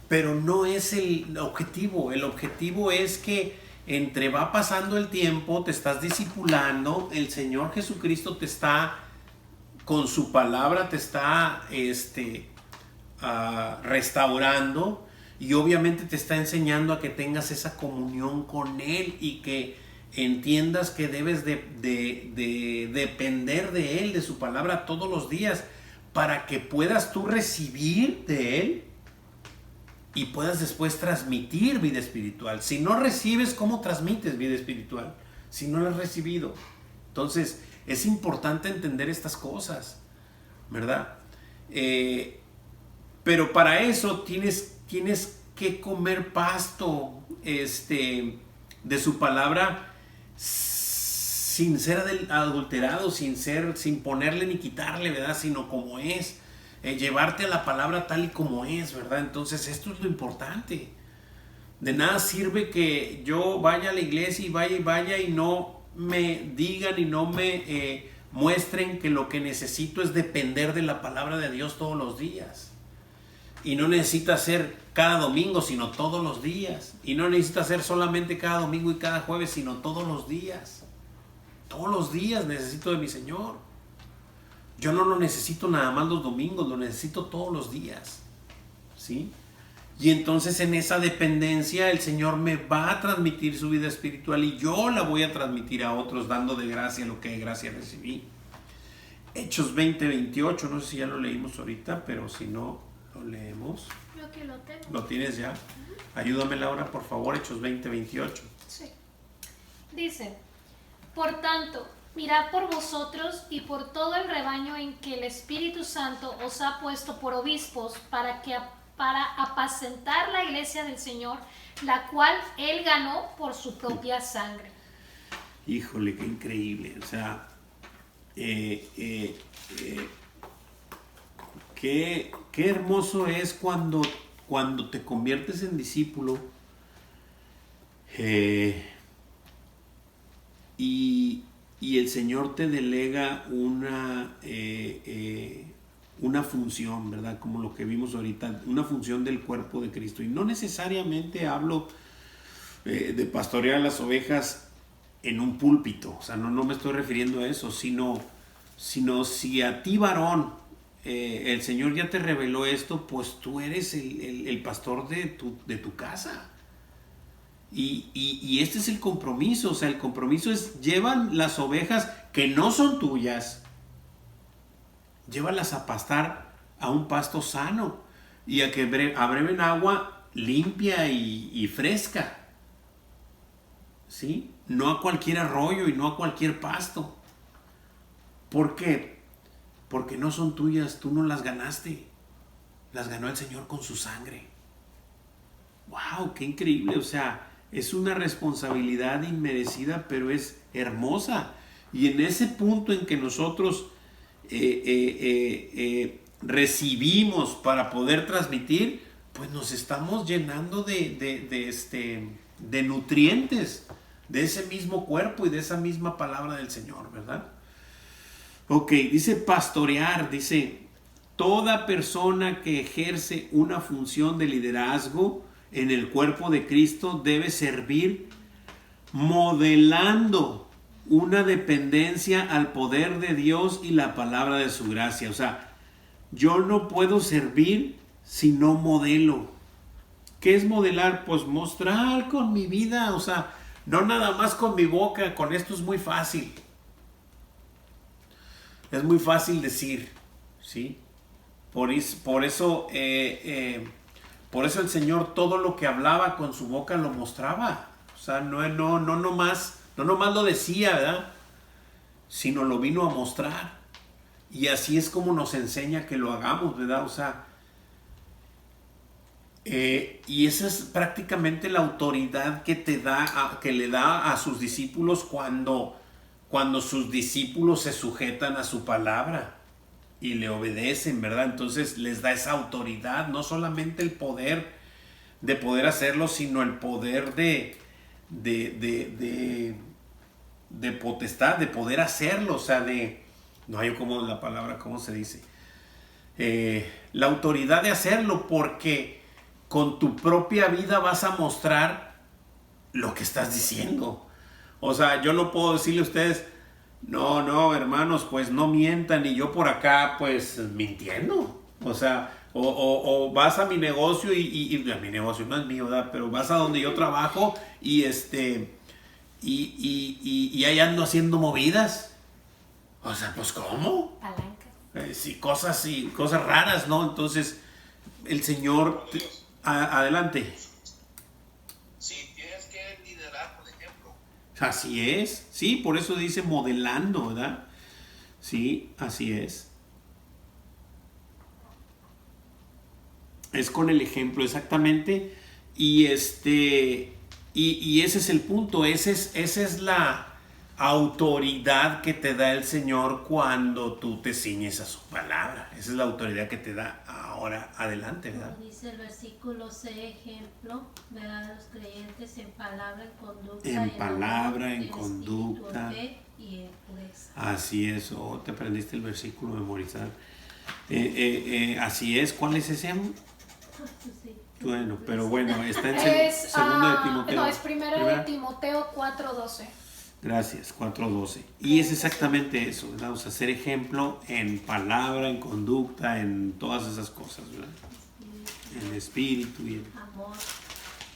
Pero no es el objetivo. El objetivo es que entre va pasando el tiempo, te estás discipulando, el Señor Jesucristo te está, con su palabra te está restaurando, y obviamente te está enseñando a que tengas esa comunión con Él y que entiendas que debes de depender de Él, de su palabra todos los días, para que puedas tú recibir de Él y puedas después transmitir vida espiritual. Si no recibes, ¿cómo transmites vida espiritual? Si no la has recibido. Entonces es importante entender estas cosas, ¿verdad? Pero para eso tienes que comer pasto de su palabra, sin ser adulterado, sin ponerle ni quitarle, ¿verdad? Sino como es, llevarte a la palabra tal y como es, ¿verdad? Entonces esto es lo importante. De nada sirve que yo vaya a la iglesia y vaya y no me digan y no me muestren que lo que necesito es depender de la palabra de Dios todos los días. Y no necesita hacer cada domingo, sino todos los días. Y no necesita hacer solamente cada domingo y cada jueves, sino todos los días. Todos los días necesito de mi Señor. Yo no lo necesito nada más los domingos, lo necesito todos los días, ¿sí? Y entonces en esa dependencia el Señor me va a transmitir su vida espiritual y yo la voy a transmitir a otros, dando de gracia lo que de gracia recibí. Hechos 20:28, no sé si ya lo leímos ahorita, pero si no, lo leemos. Creo que lo tengo. ¿Lo tienes ya? Ayúdame, Laura, por favor, Hechos 20:28. Sí. Dice: por tanto, mirad por vosotros y por todo el rebaño en que el Espíritu Santo os ha puesto por obispos para apacentar la iglesia del Señor, la cual Él ganó por su propia sangre. Híjole, qué increíble. O sea, qué hermoso es cuando te conviertes en discípulo y el Señor te delega una función, ¿verdad? Como lo que vimos ahorita, una función del cuerpo de Cristo. Y no necesariamente hablo de pastorear las ovejas en un púlpito, o sea, no me estoy refiriendo a eso, sino si a ti, varón, el Señor ya te reveló esto, pues tú eres el pastor de tu casa. Y este es el compromiso, o sea, el compromiso es: llevan las ovejas que no son tuyas, llévalas a pastar a un pasto sano y a que abreven agua limpia y fresca, ¿sí? No a cualquier arroyo y no a cualquier pasto. ¿Por qué? Porque no son tuyas, tú no las ganaste, las ganó el Señor con su sangre. ¡Wow! ¡Qué increíble! O sea, es una responsabilidad inmerecida, pero es hermosa. Y en ese punto en que nosotros recibimos para poder transmitir, pues nos estamos llenando de nutrientes de ese mismo cuerpo y de esa misma palabra del Señor, ¿verdad? Ok, dice pastorear, dice: toda persona que ejerce una función de liderazgo en el cuerpo de Cristo debe servir modelando una dependencia al poder de Dios y la palabra de su gracia. O sea, yo no puedo servir si no modelo. ¿Qué es modelar? Pues mostrar con mi vida, o sea, no nada más con mi boca. Con esto es muy fácil. Es muy fácil decir, ¿sí? Por eso el Señor todo lo que hablaba con su boca lo mostraba. O sea, no nomás lo decía, ¿verdad? Sino lo vino a mostrar. Y así es como nos enseña que lo hagamos, ¿verdad? O sea, y esa es prácticamente la autoridad que le da a sus discípulos cuando sus discípulos se sujetan a su palabra y le obedecen, ¿verdad? Entonces les da esa autoridad, no solamente el poder de poder hacerlo, sino el poder de potestad, de poder hacerlo, o sea, no hay como la palabra, ¿cómo se dice? La autoridad de hacerlo, porque con tu propia vida vas a mostrar lo que estás diciendo. O sea, yo no puedo decirle a ustedes, no, hermanos, pues no mientan, y yo por acá, pues, mintiendo. O sea, o vas a mi negocio y mi negocio no es mío, ¿verdad? Pero vas a donde yo trabajo y ahí ando haciendo movidas. O sea, pues, ¿cómo? Palanca. Sí, cosas raras, ¿no? Entonces, el Señor... adelante. Sí, tienes que liderar, por ejemplo. Así es, sí, por eso dice modelando, ¿verdad? Sí, así es. Es con el ejemplo, exactamente. Y ese es el punto, esa es la autoridad que te da el Señor cuando tú te ciñes a su palabra. Esa es la autoridad que te da ahora adelante, ¿verdad? Como dice el versículo, sé ejemplo, ¿verdad? Los creyentes en palabra, en conducta. En palabra, amor, en espíritu, conducta. en fe y en pureza. Así es, te aprendiste el versículo memorizar. Así es, ¿cuál es ese? Sí. Bueno, pero bueno, está en Es, segundo de Timoteo. no, es primero de Timoteo 4:12. Gracias, 4:12. Y es exactamente eso, ¿verdad? O sea, ser ejemplo en palabra, en conducta, en todas esas cosas, ¿verdad? En espíritu Amor.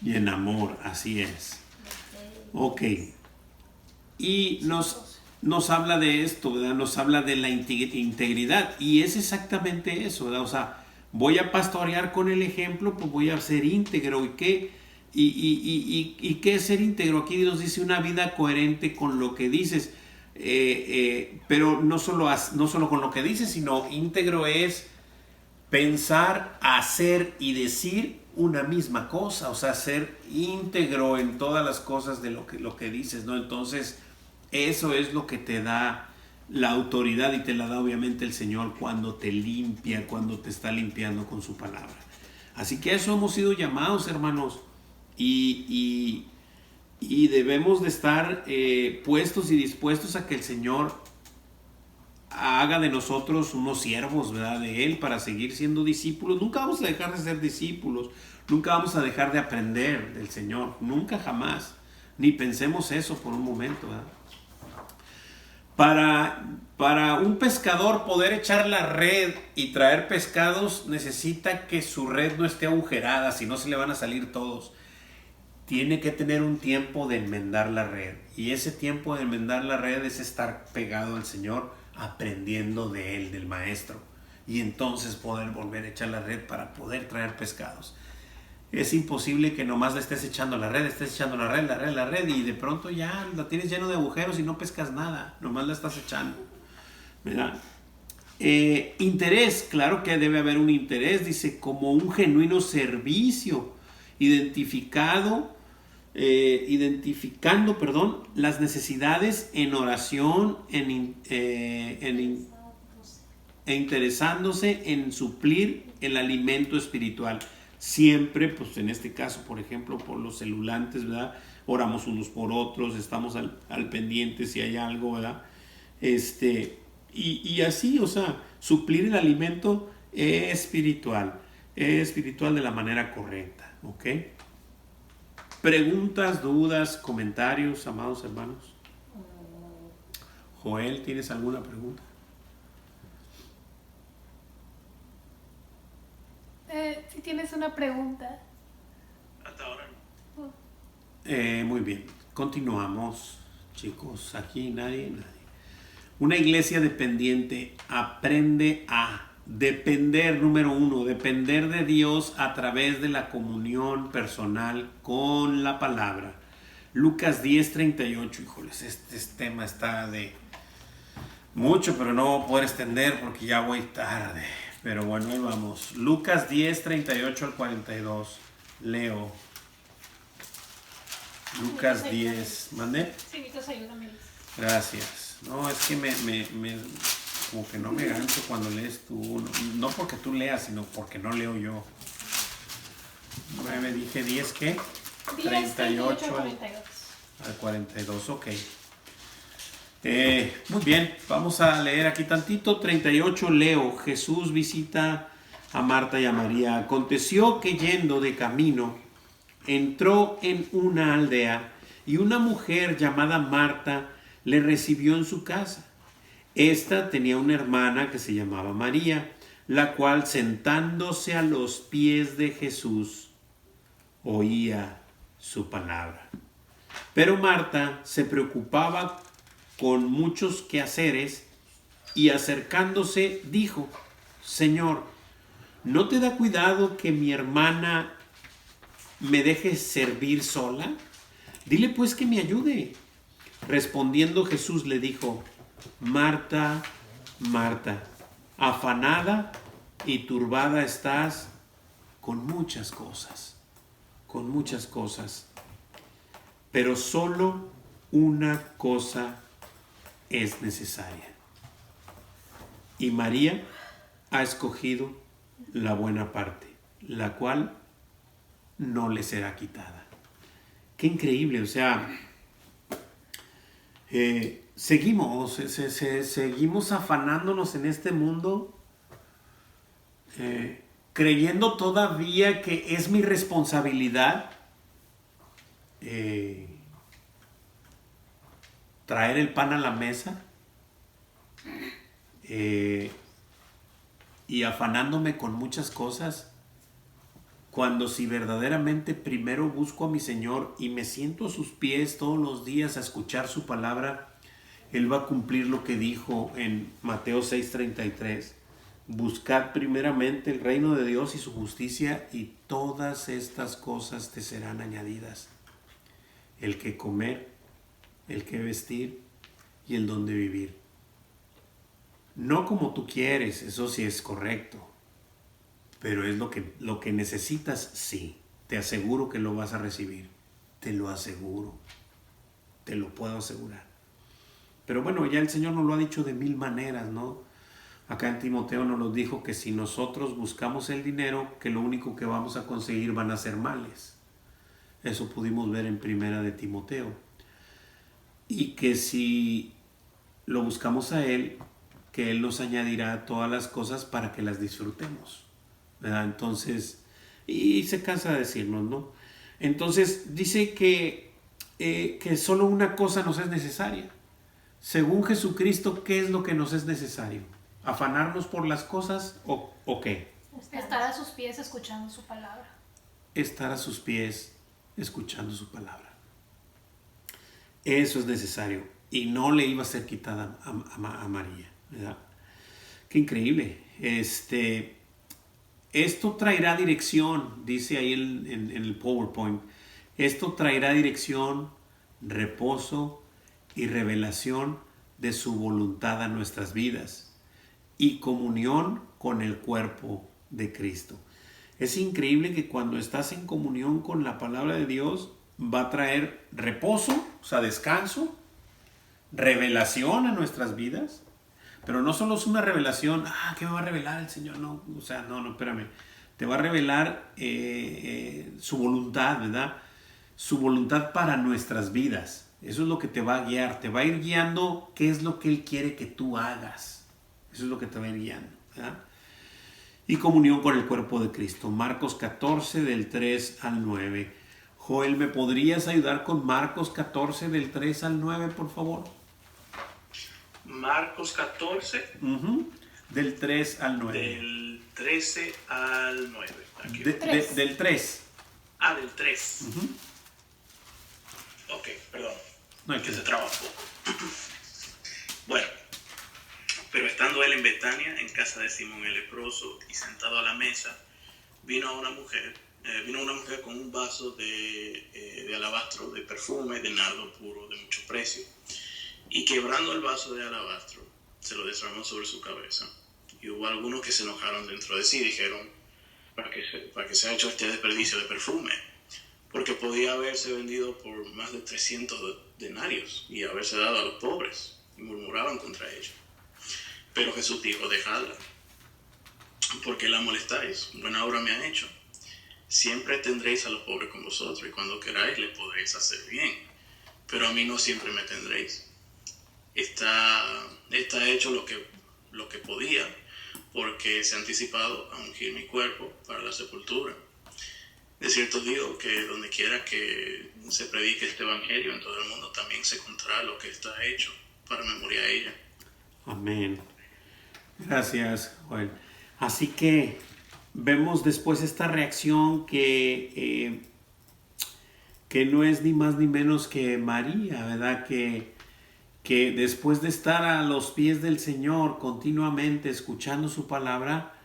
y en amor, así es. Ok. Y nos habla de esto, ¿verdad? Nos habla de la integridad. Y es exactamente eso, ¿verdad? O sea, voy a pastorear con el ejemplo, pues voy a ser íntegro. ¿Y qué? ¿Y qué es ser íntegro? Aquí nos dice una vida coherente con lo que dices. Pero no solo con lo que dices, sino íntegro es pensar, hacer y decir una misma cosa. O sea, ser íntegro en todas las cosas de lo que dices, ¿no? Entonces, eso es lo que te da la autoridad, y te la da obviamente el Señor cuando te limpia, cuando te está limpiando con su palabra. Así que a eso hemos sido llamados, hermanos, y debemos de estar puestos y dispuestos a que el Señor haga de nosotros unos siervos, ¿verdad? De Él, para seguir siendo discípulos. Nunca vamos a dejar de ser discípulos, nunca vamos a dejar de aprender del Señor, nunca, jamás, ni pensemos eso por un momento, ¿verdad? Para un pescador poder echar la red y traer pescados, necesita que su red no esté agujerada, si no se le van a salir todos. Tiene que tener un tiempo de enmendar la red, y ese tiempo de enmendar la red es estar pegado al Señor, aprendiendo de Él, del Maestro, y entonces poder volver a echar la red para poder traer pescados. Es imposible que nomás le estés echando la red, y de pronto ya la tienes lleno de agujeros y no pescas nada, nomás la estás echando, ¿verdad? Interés, claro que debe haber un interés, dice, como un genuino servicio, identificando las necesidades en oración, e interesándose en suplir el alimento espiritual. Siempre, pues en este caso, por ejemplo, por los celulantes, ¿verdad? Oramos unos por otros, estamos al pendiente si hay algo, ¿verdad? Y así, o sea, suplir el alimento espiritual de la manera correcta, ¿ok? Preguntas, dudas, comentarios, amados hermanos. Joel, ¿tienes alguna pregunta? Si tienes una pregunta. Hasta ahora no. Muy bien, continuamos, chicos. Aquí nadie. Una iglesia dependiente aprende a depender, número uno, depender de Dios a través de la comunión personal con la palabra. Lucas 10:38, híjoles, este tema está de mucho, pero no voy a poder extender porque ya voy tarde. Pero bueno, ahí vamos. Lucas 10:38 al 42. Leo. Lucas 10. ¿Mandé? Sí, necesitas ayuda, me dices. Gracias. No, es que como que no me gancho cuando lees tú. No porque tú leas, sino porque no leo yo. 9, dije 10, ¿qué? 10, 38 al 42. Al 42, ok. Muy bien, vamos a leer aquí tantito. 38, leo. Jesús visita a Marta y a María. Aconteció que yendo de camino, entró en una aldea y una mujer llamada Marta le recibió en su casa. Esta tenía una hermana que se llamaba María, la cual sentándose a los pies de Jesús oía su palabra. Pero Marta se preocupaba con muchos quehaceres y acercándose dijo: Señor, ¿no te da cuidado que mi hermana me deje servir sola? Dile pues que me ayude. Respondiendo Jesús le dijo: Marta, Marta, afanada y turbada estás con muchas cosas, pero solo una cosa es necesaria. Y María ha escogido la buena parte, la cual no le será quitada. Qué increíble, o sea, seguimos afanándonos en este mundo, creyendo todavía que es mi responsabilidad traer el pan a la mesa, y afanándome con muchas cosas, cuando si verdaderamente primero busco a mi Señor y me siento a sus pies todos los días a escuchar su palabra, Él va a cumplir lo que dijo en Mateo 6:33. Buscad primeramente el reino de Dios y su justicia, y todas estas cosas te serán añadidas: el que comer, el que vestir y el donde vivir. No como tú quieres, eso sí es correcto, pero es lo que necesitas, sí. Te aseguro que lo vas a recibir. Te lo aseguro. Te lo puedo asegurar. Pero bueno, ya el Señor nos lo ha dicho de mil maneras, ¿no? Acá en Timoteo nos lo dijo que si nosotros buscamos el dinero, que lo único que vamos a conseguir van a ser males. Eso pudimos ver en Primera de Timoteo. Y que si lo buscamos a Él, que Él nos añadirá todas las cosas para que las disfrutemos, ¿verdad? Entonces, y se cansa de decirnos, ¿no? Entonces dice que solo una cosa nos es necesaria. Según Jesucristo, ¿qué es lo que nos es necesario? ¿Afanarnos por las cosas o qué? Estar a sus pies escuchando su palabra. Estar a sus pies escuchando su palabra. Eso es necesario. Y no le iba a ser quitada a María, ¿verdad? Qué increíble. Esto traerá dirección, dice ahí en el PowerPoint. Esto traerá dirección, reposo y revelación de su voluntad a nuestras vidas y comunión con el cuerpo de Cristo. Es increíble que cuando estás en comunión con la palabra de Dios, va a traer reposo, o sea, descanso, revelación a nuestras vidas. Pero no solo es una revelación, ¿qué me va a revelar el Señor? No, o sea, no, espérame. Te va a revelar su voluntad, ¿verdad? Su voluntad para nuestras vidas. Eso es lo que te va a guiar. Te va a ir guiando qué es lo que Él quiere que tú hagas. Eso es lo que te va a ir guiando, ¿verdad? Y comunión con el cuerpo de Cristo. Marcos 14, del 3 al 9. Joel, ¿me podrías ayudar con Marcos 14, del 3 al 9, por favor? Marcos 14. Del 3 al 9. Del 13 al 9. Aquí. Del 3. Del 3. Ok, perdón. No hay que se traba un poco. Bueno, pero estando él en Betania, en casa de Simón el leproso, y sentado a la mesa, vino una mujer con un vaso de alabastro, de perfume, de nardo puro, de mucho precio, y quebrando el vaso de alabastro, se lo derramó sobre su cabeza. Y hubo algunos que se enojaron dentro de sí y dijeron: ¿para qué se ha hecho este desperdicio de perfume? Porque podía haberse vendido por más de 300 denarios y haberse dado a los pobres. Y murmuraban contra ella. Pero Jesús dijo: dejadla, porque la molestáis, buena obra me ha hecho. siempre tendréis a los pobres con vosotros, y cuando queráis le podréis hacer bien, pero a mí no siempre me tendréis. Está hecho lo que podía, porque se ha anticipado a ungir mi cuerpo para la sepultura. De cierto digo que donde quiera que se predique este evangelio en todo el mundo, también se contará lo que está hecho para memoria a ella. Amén. Gracias, Joel. Así que vemos después esta reacción que no es ni más ni menos que María, ¿verdad? Que después de estar a los pies del Señor continuamente escuchando su palabra,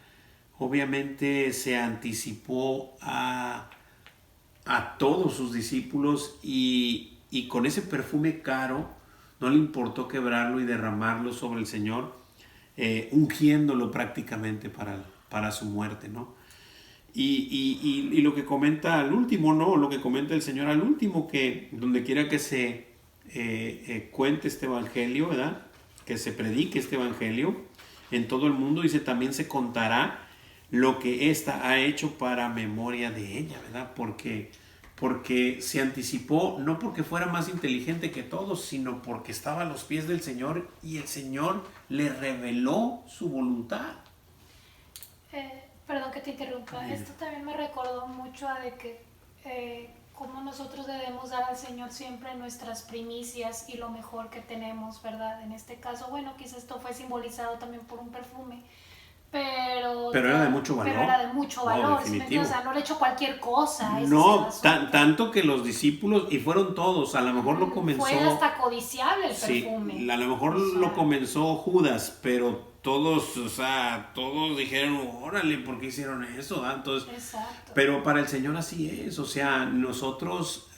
obviamente se anticipó a todos sus discípulos y con ese perfume caro no le importó quebrarlo y derramarlo sobre el Señor, ungiéndolo prácticamente para su muerte, ¿no? Y lo que comenta al último, ¿no? Lo que comenta el Señor al último, que donde quiera que se cuente este evangelio, ¿verdad? Que se predique este evangelio en todo el mundo, dice, también se contará lo que ésta ha hecho para memoria de ella, ¿verdad? Porque se anticipó, no porque fuera más inteligente que todos, sino porque estaba a los pies del Señor y el Señor le reveló su voluntad. Perdón que te interrumpa, esto también me recordó mucho a de que cómo nosotros debemos dar al Señor siempre nuestras primicias y lo mejor que tenemos, ¿verdad? En este caso, bueno, quizás esto fue simbolizado también por un perfume, pero era de mucho valor. Pero era de mucho valor, definitivo. o sea, no le echó cualquier cosa. No, tanto que los discípulos, y fueron todos, a lo mejor lo comenzó... Fue hasta codiciable el perfume. Sí, a lo mejor lo comenzó Judas, pero todos, o sea, todos dijeron, órale, ¿por qué hicieron eso? Entonces, exacto. Pero para el Señor así es, o sea, nosotros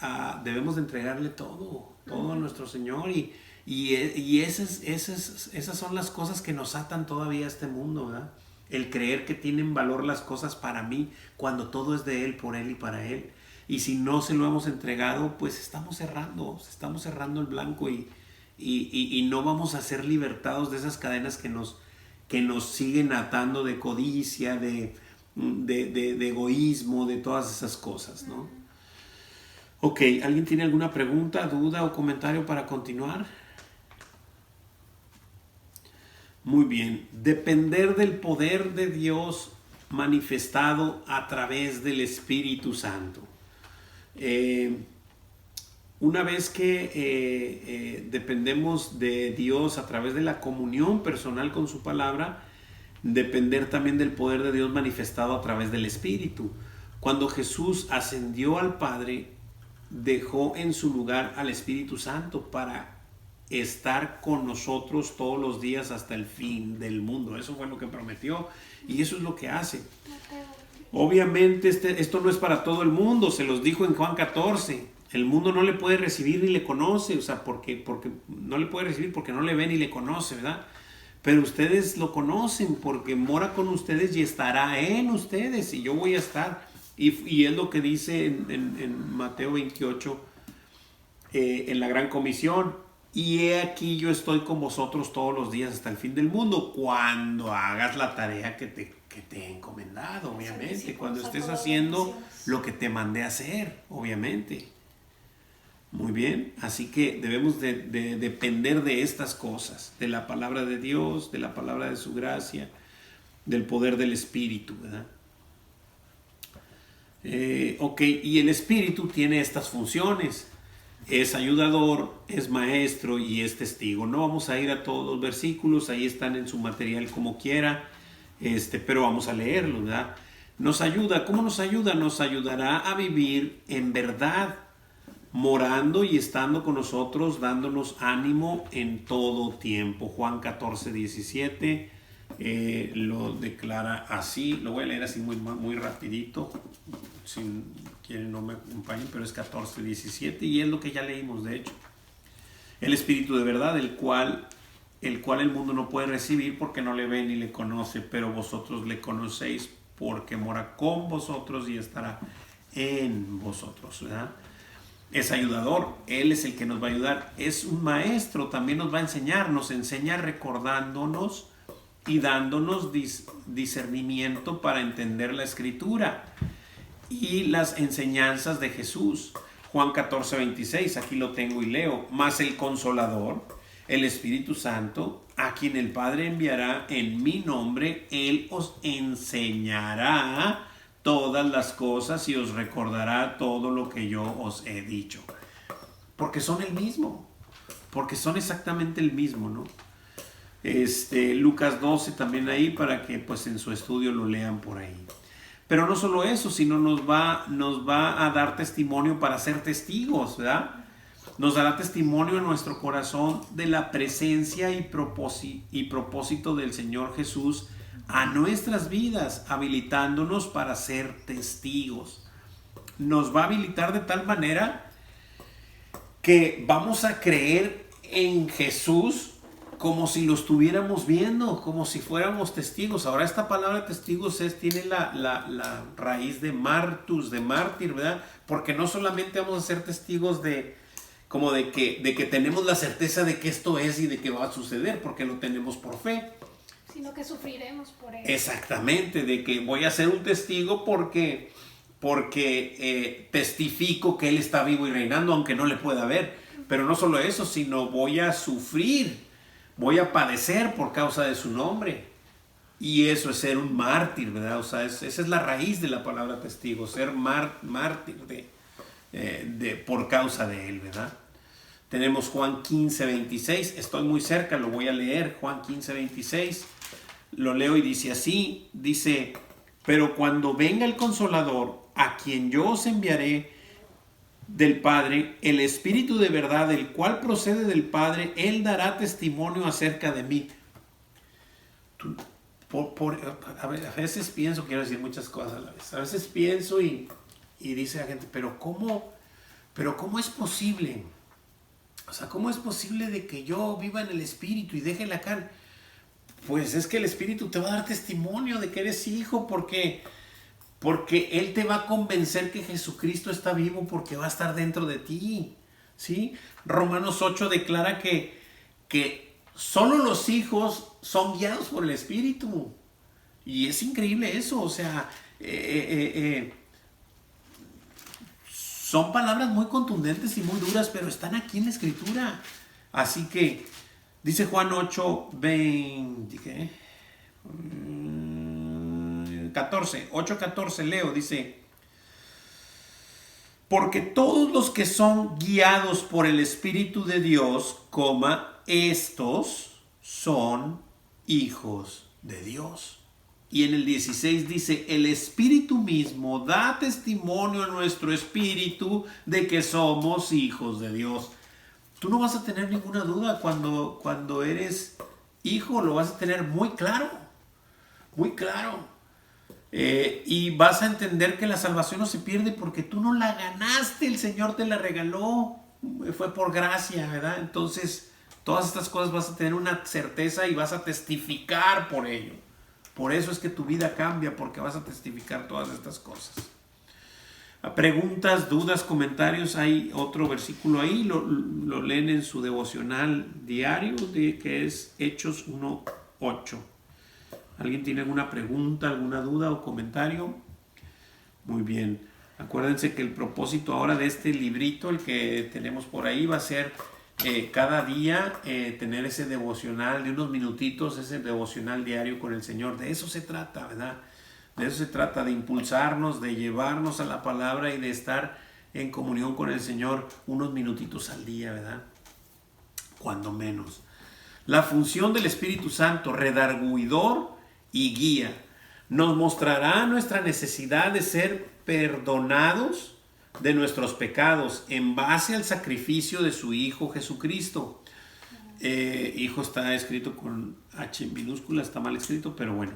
debemos de entregarle todo a nuestro Señor y esas son las cosas que nos atan todavía a este mundo, ¿verdad? El creer que tienen valor las cosas para mí cuando todo es de Él, por Él y para Él. Y si no se lo hemos entregado, pues estamos cerrando el blanco y no vamos a ser libertados de esas cadenas que nos siguen atando de codicia, de egoísmo, de todas esas cosas, ¿no? Ok, ¿alguien tiene alguna pregunta, duda o comentario para continuar? Muy bien. Depender del poder de Dios manifestado a través del Espíritu Santo. Una vez que dependemos de Dios a través de la comunión personal con su palabra, depender también del poder de Dios manifestado a través del Espíritu. Cuando Jesús ascendió al Padre, dejó en su lugar al Espíritu Santo para estar con nosotros todos los días hasta el fin del mundo. Eso fue lo que prometió y eso es lo que hace. Obviamente esto no es para todo el mundo, se los dijo en Juan 14. El mundo no le puede recibir ni le conoce, o sea, porque no le puede recibir porque no le ve ni le conoce, ¿verdad? Pero ustedes lo conocen porque mora con ustedes y estará en ustedes y yo voy a estar. Y es lo que dice en Mateo 28, en la Gran Comisión. Y he aquí yo estoy con vosotros todos los días hasta el fin del mundo, cuando hagas la tarea que te he encomendado, obviamente. Cuando estés haciendo lo que te mandé a hacer, obviamente. Muy bien, así que debemos de depender de estas cosas, de la palabra de Dios, de la palabra de su gracia, del poder del Espíritu, ¿verdad? Ok, y el Espíritu tiene estas funciones. Es ayudador, es maestro y es testigo. No vamos a ir a todos los versículos, ahí están en su material como quiera, pero vamos a leerlos, ¿verdad? Nos ayuda, ¿cómo nos ayuda? Nos ayudará a vivir en verdad, morando y estando con nosotros, dándonos ánimo en todo tiempo. Juan 14, 17 lo declara así. Lo voy a leer así muy rapidito, si quieren no me acompañen, pero es 14, 17 y es lo que ya leímos de hecho. El Espíritu de verdad, el cual el mundo no puede recibir porque no le ve ni le conoce, pero vosotros le conocéis porque mora con vosotros y estará en vosotros, ¿verdad? Es ayudador, Él es el que nos va a ayudar. Es un maestro, también nos va a enseñar, nos enseña recordándonos y dándonos discernimiento para entender la Escritura. y las enseñanzas de Jesús. Juan 14, 26, aquí lo tengo y leo. Mas el Consolador, el Espíritu Santo, a quien el Padre enviará en mi nombre, Él os enseñará todas las cosas y os recordará todo lo que yo os he dicho. Porque son el mismo, porque son exactamente el mismo, ¿no? Lucas 12 también ahí, para que pues en su estudio lo lean por ahí. Pero no solo eso, sino nos va a dar testimonio para ser testigos, ¿verdad? Nos dará testimonio en nuestro corazón de la presencia y propósito del Señor Jesús a nuestras vidas, habilitándonos para ser testigos. Nos va a habilitar de tal manera que vamos a creer en Jesús como si lo estuviéramos viendo, como si fuéramos testigos. Ahora esta palabra testigos tiene la raíz de martus, de mártir, ¿verdad? Porque no solamente vamos a ser testigos de que tenemos la certeza de que esto es y de que va a suceder, porque lo tenemos por fe. Sino que sufriremos por él. Exactamente, de que voy a ser un testigo porque testifico que Él está vivo y reinando, aunque no le pueda ver. Pero no solo eso, sino voy a sufrir, voy a padecer por causa de su nombre. Y eso es ser un mártir, ¿verdad? O sea, esa es la raíz de la palabra testigo, ser mártir por causa de Él, ¿verdad? Tenemos Juan 15, 26, estoy muy cerca, lo voy a leer, Juan 15, 26, lo leo y dice así, dice, pero cuando venga el Consolador, a quien yo os enviaré del Padre, el Espíritu de verdad, el cual procede del Padre, Él dará testimonio acerca de mí. A veces pienso, quiero decir muchas cosas a la vez, a veces pienso y dice la gente, pero ¿cómo es posible? O sea, ¿cómo es posible de que yo viva en el Espíritu y deje la carne? Pues es que el Espíritu te va a dar testimonio de que eres hijo, porque Él te va a convencer que Jesucristo está vivo, porque va a estar dentro de ti, ¿sí? Romanos 8 declara que solo los hijos son guiados por el Espíritu. Y es increíble eso, o sea, son palabras muy contundentes y muy duras, pero están aquí en la Escritura. Así que dice Juan 8, 14, leo, dice, porque todos los que son guiados por el Espíritu de Dios, estos son hijos de Dios. Y en el 16 dice, el Espíritu mismo da testimonio a nuestro espíritu de que somos hijos de Dios. Tú no vas a tener ninguna duda cuando eres hijo, lo vas a tener muy claro, muy claro. Y vas a entender que la salvación no se pierde porque tú no la ganaste, el Señor te la regaló, fue por gracia, ¿verdad? Entonces, todas estas cosas vas a tener una certeza y vas a testificar por ello. Por eso es que tu vida cambia, porque vas a testificar todas estas cosas. Preguntas, dudas, comentarios, hay otro versículo ahí, lo leen en su devocional diario, que es Hechos 1:8. ¿Alguien tiene alguna pregunta, alguna duda o comentario? Muy bien. Acuérdense que el propósito ahora de este librito, el que tenemos por ahí, va a ser cada día tener ese devocional de unos minutitos, ese devocional diario con el Señor. De eso se trata, ¿verdad? De eso se trata, de impulsarnos, de llevarnos a la palabra y de estar en comunión con el Señor unos minutitos al día, ¿verdad? Cuando menos. La función del Espíritu Santo, redarguidor y guía, nos mostrará nuestra necesidad de ser perdonados de nuestros pecados en base al sacrificio de su Hijo Jesucristo. Hijo está escrito con H minúscula, está mal escrito, pero bueno,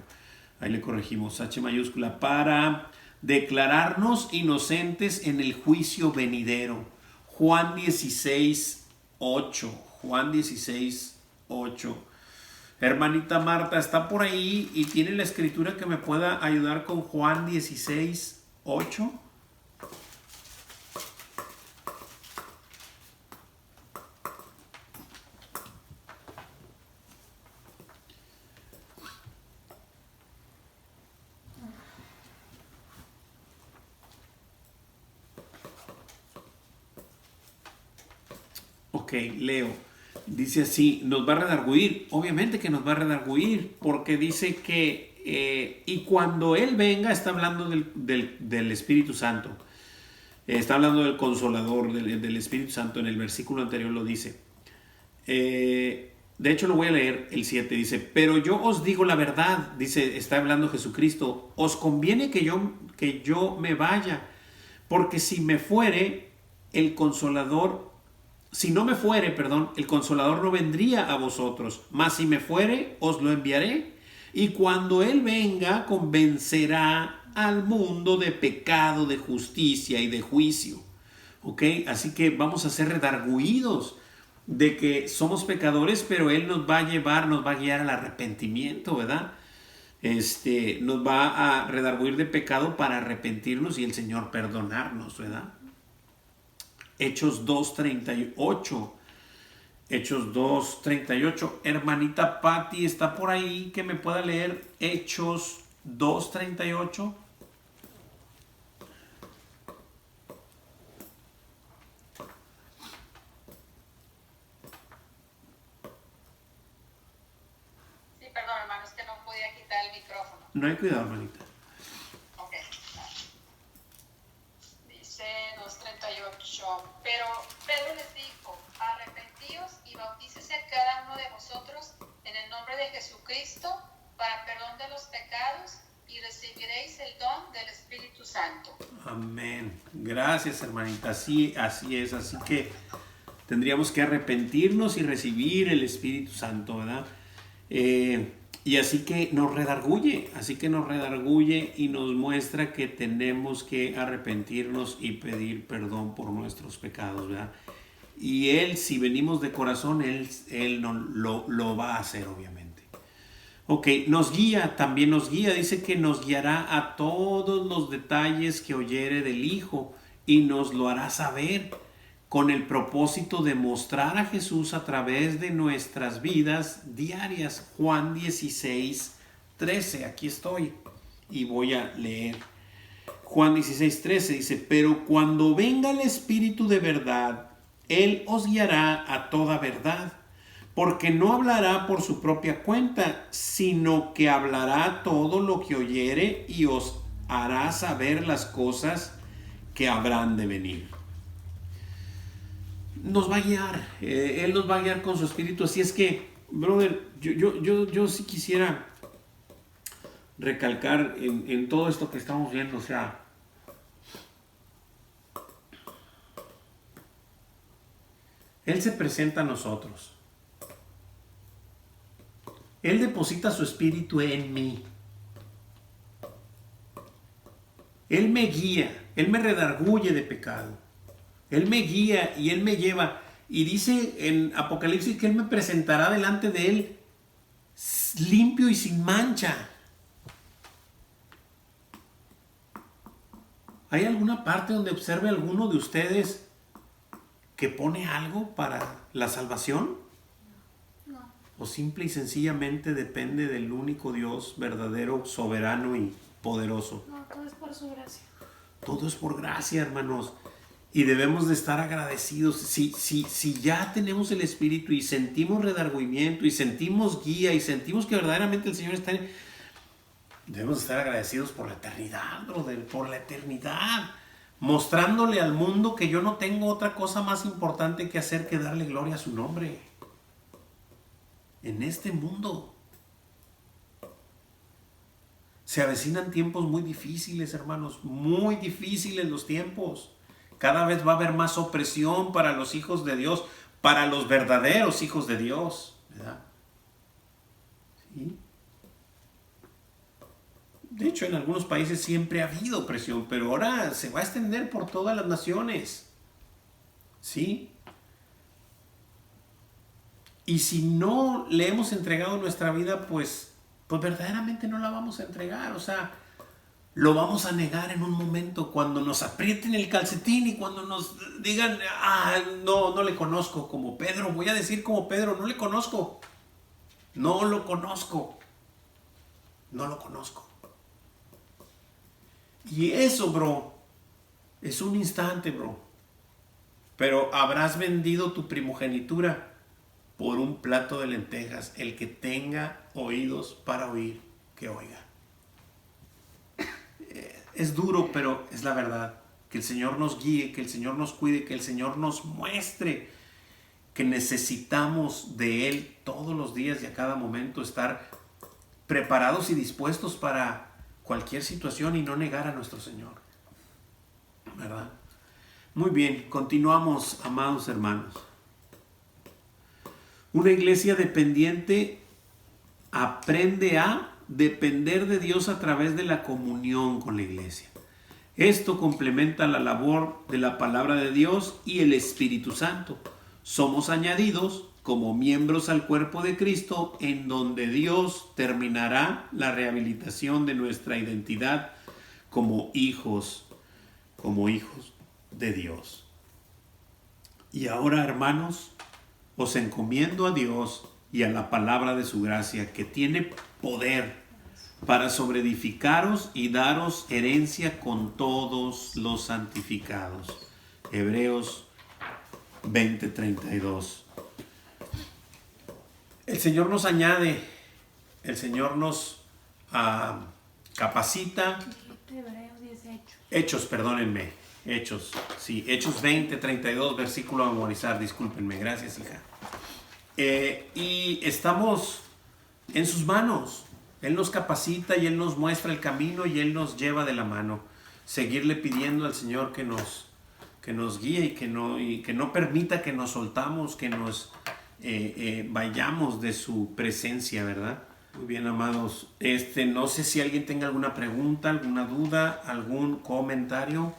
ahí le corregimos, H mayúscula, para declararnos inocentes en el juicio venidero. Juan 16:8. Juan 16:8. Hermanita Marta, ¿está por ahí y tiene la escritura que me pueda ayudar con Juan 16:8? Ok, leo. Dice así, nos va a redarguir. Obviamente que nos va a redarguir, porque dice que, y cuando Él venga, está hablando del Espíritu Santo. Está hablando del Consolador, del Espíritu Santo. En el versículo anterior lo dice. De hecho, lo voy a leer, el 7. Dice, pero yo os digo la verdad. Dice, está hablando Jesucristo. Os conviene que yo me vaya. Porque si me fuere, el Consolador... Si no me fuere, perdón, el Consolador no vendría a vosotros, mas si me fuere, os lo enviaré. Y cuando Él venga, convencerá al mundo de pecado, de justicia y de juicio. ¿Ok? Así que vamos a ser redarguidos de que somos pecadores, pero Él nos va a llevar, nos va a guiar al arrepentimiento, ¿verdad? Nos va a redarguir de pecado para arrepentirnos y el Señor perdonarnos, ¿verdad? Hechos 2:38. Hechos 2:38. Hermanita Patti, ¿está por ahí que me pueda leer Hechos 2:38? Sí, perdón, hermano, es que no podía quitar el micrófono. No hay cuidado, hermanita. Ok. Dice 2:38. Pero Pedro les dijo, arrepentíos y bautícese cada uno de vosotros en el nombre de Jesucristo para perdón de los pecados y recibiréis el don del Espíritu Santo. Amén. Gracias, hermanita. Así es. Así que tendríamos que arrepentirnos y recibir el Espíritu Santo, ¿verdad? Y así que nos redarguye y nos muestra que tenemos que arrepentirnos y pedir perdón por nuestros pecados, ¿verdad? Y Él, si venimos de corazón, Él no, lo va a hacer, obviamente. Ok, también nos guía, dice que nos guiará a todos los detalles que oyere del Hijo y nos lo hará saber con el propósito de mostrar a Jesús a través de nuestras vidas diarias. Juan 16:13, aquí estoy y voy a leer. Juan 16:13 dice, pero cuando venga el Espíritu de verdad, Él os guiará a toda verdad, porque no hablará por su propia cuenta, sino que hablará todo lo que oyere y os hará saber las cosas que habrán de venir. Nos va a guiar, Él nos va a guiar con su Espíritu. Así es que, brother, yo sí quisiera recalcar en todo esto que estamos viendo, o sea, Él se presenta a nosotros. Él deposita su Espíritu en mí. Él me guía, Él me redarguye de pecado. Él me guía y Él me lleva. Y dice en Apocalipsis que Él me presentará delante de Él limpio y sin mancha. ¿Hay alguna parte donde observe alguno de ustedes que pone algo para la salvación? No. ¿O simple y sencillamente depende del único Dios verdadero, soberano y poderoso? No, todo es por su gracia. Todo es por gracia, hermanos. Y debemos de estar agradecidos. Si ya tenemos el Espíritu y sentimos redargüimiento y sentimos guía y sentimos que verdaderamente el Señor está en... Debemos estar agradecidos por la eternidad, brother, por la eternidad. Mostrándole al mundo que yo no tengo otra cosa más importante que hacer que darle gloria a su nombre. En este mundo. Se avecinan tiempos muy difíciles, hermanos. Muy difíciles los tiempos. Cada vez va a haber más opresión para los hijos de Dios, para los verdaderos hijos de Dios, ¿verdad? ¿Sí? De hecho, en algunos países siempre ha habido opresión, pero ahora se va a extender por todas las naciones. ¿Sí? Y si no le hemos entregado nuestra vida, pues verdaderamente no la vamos a entregar. O sea, lo vamos a negar en un momento cuando nos aprieten el calcetín y cuando nos digan, no le conozco como Pedro. Voy a decir como Pedro, no le conozco. No lo conozco. No lo conozco. Y eso, bro, es un instante, bro. pero habrás vendido tu primogenitura por un plato de lentejas. El que tenga oídos para oír, que oiga. Es duro, pero es la verdad. Que el Señor nos guíe, que el Señor nos cuide, que el Señor nos muestre que necesitamos de Él todos los días y a cada momento estar preparados y dispuestos para cualquier situación y no negar a nuestro Señor, ¿verdad? Muy bien, continuamos, amados hermanos. Una iglesia dependiente aprende a depender de Dios a través de la comunión con la iglesia. Esto complementa la labor de la palabra de Dios y el Espíritu Santo. Somos añadidos como miembros al cuerpo de Cristo, en donde Dios terminará la rehabilitación de nuestra identidad como hijos de Dios. Y ahora, hermanos, os encomiendo a Dios y a la palabra de su gracia, que tiene poder para sobreedificaros y daros herencia con todos los santificados. Hebreos 20:32. El Señor nos añade, el Señor nos capacita. Hechos 20:32, versículo a memorizar, discúlpenme, gracias, hija. Y estamos en sus manos. Él nos capacita y Él nos muestra el camino y Él nos lleva de la mano. Seguirle pidiendo al Señor que nos guíe y que no permita que nos soltamos, que nos vayamos de su presencia, ¿verdad? Muy bien, amados. No sé si alguien tenga alguna pregunta, alguna duda, algún comentario.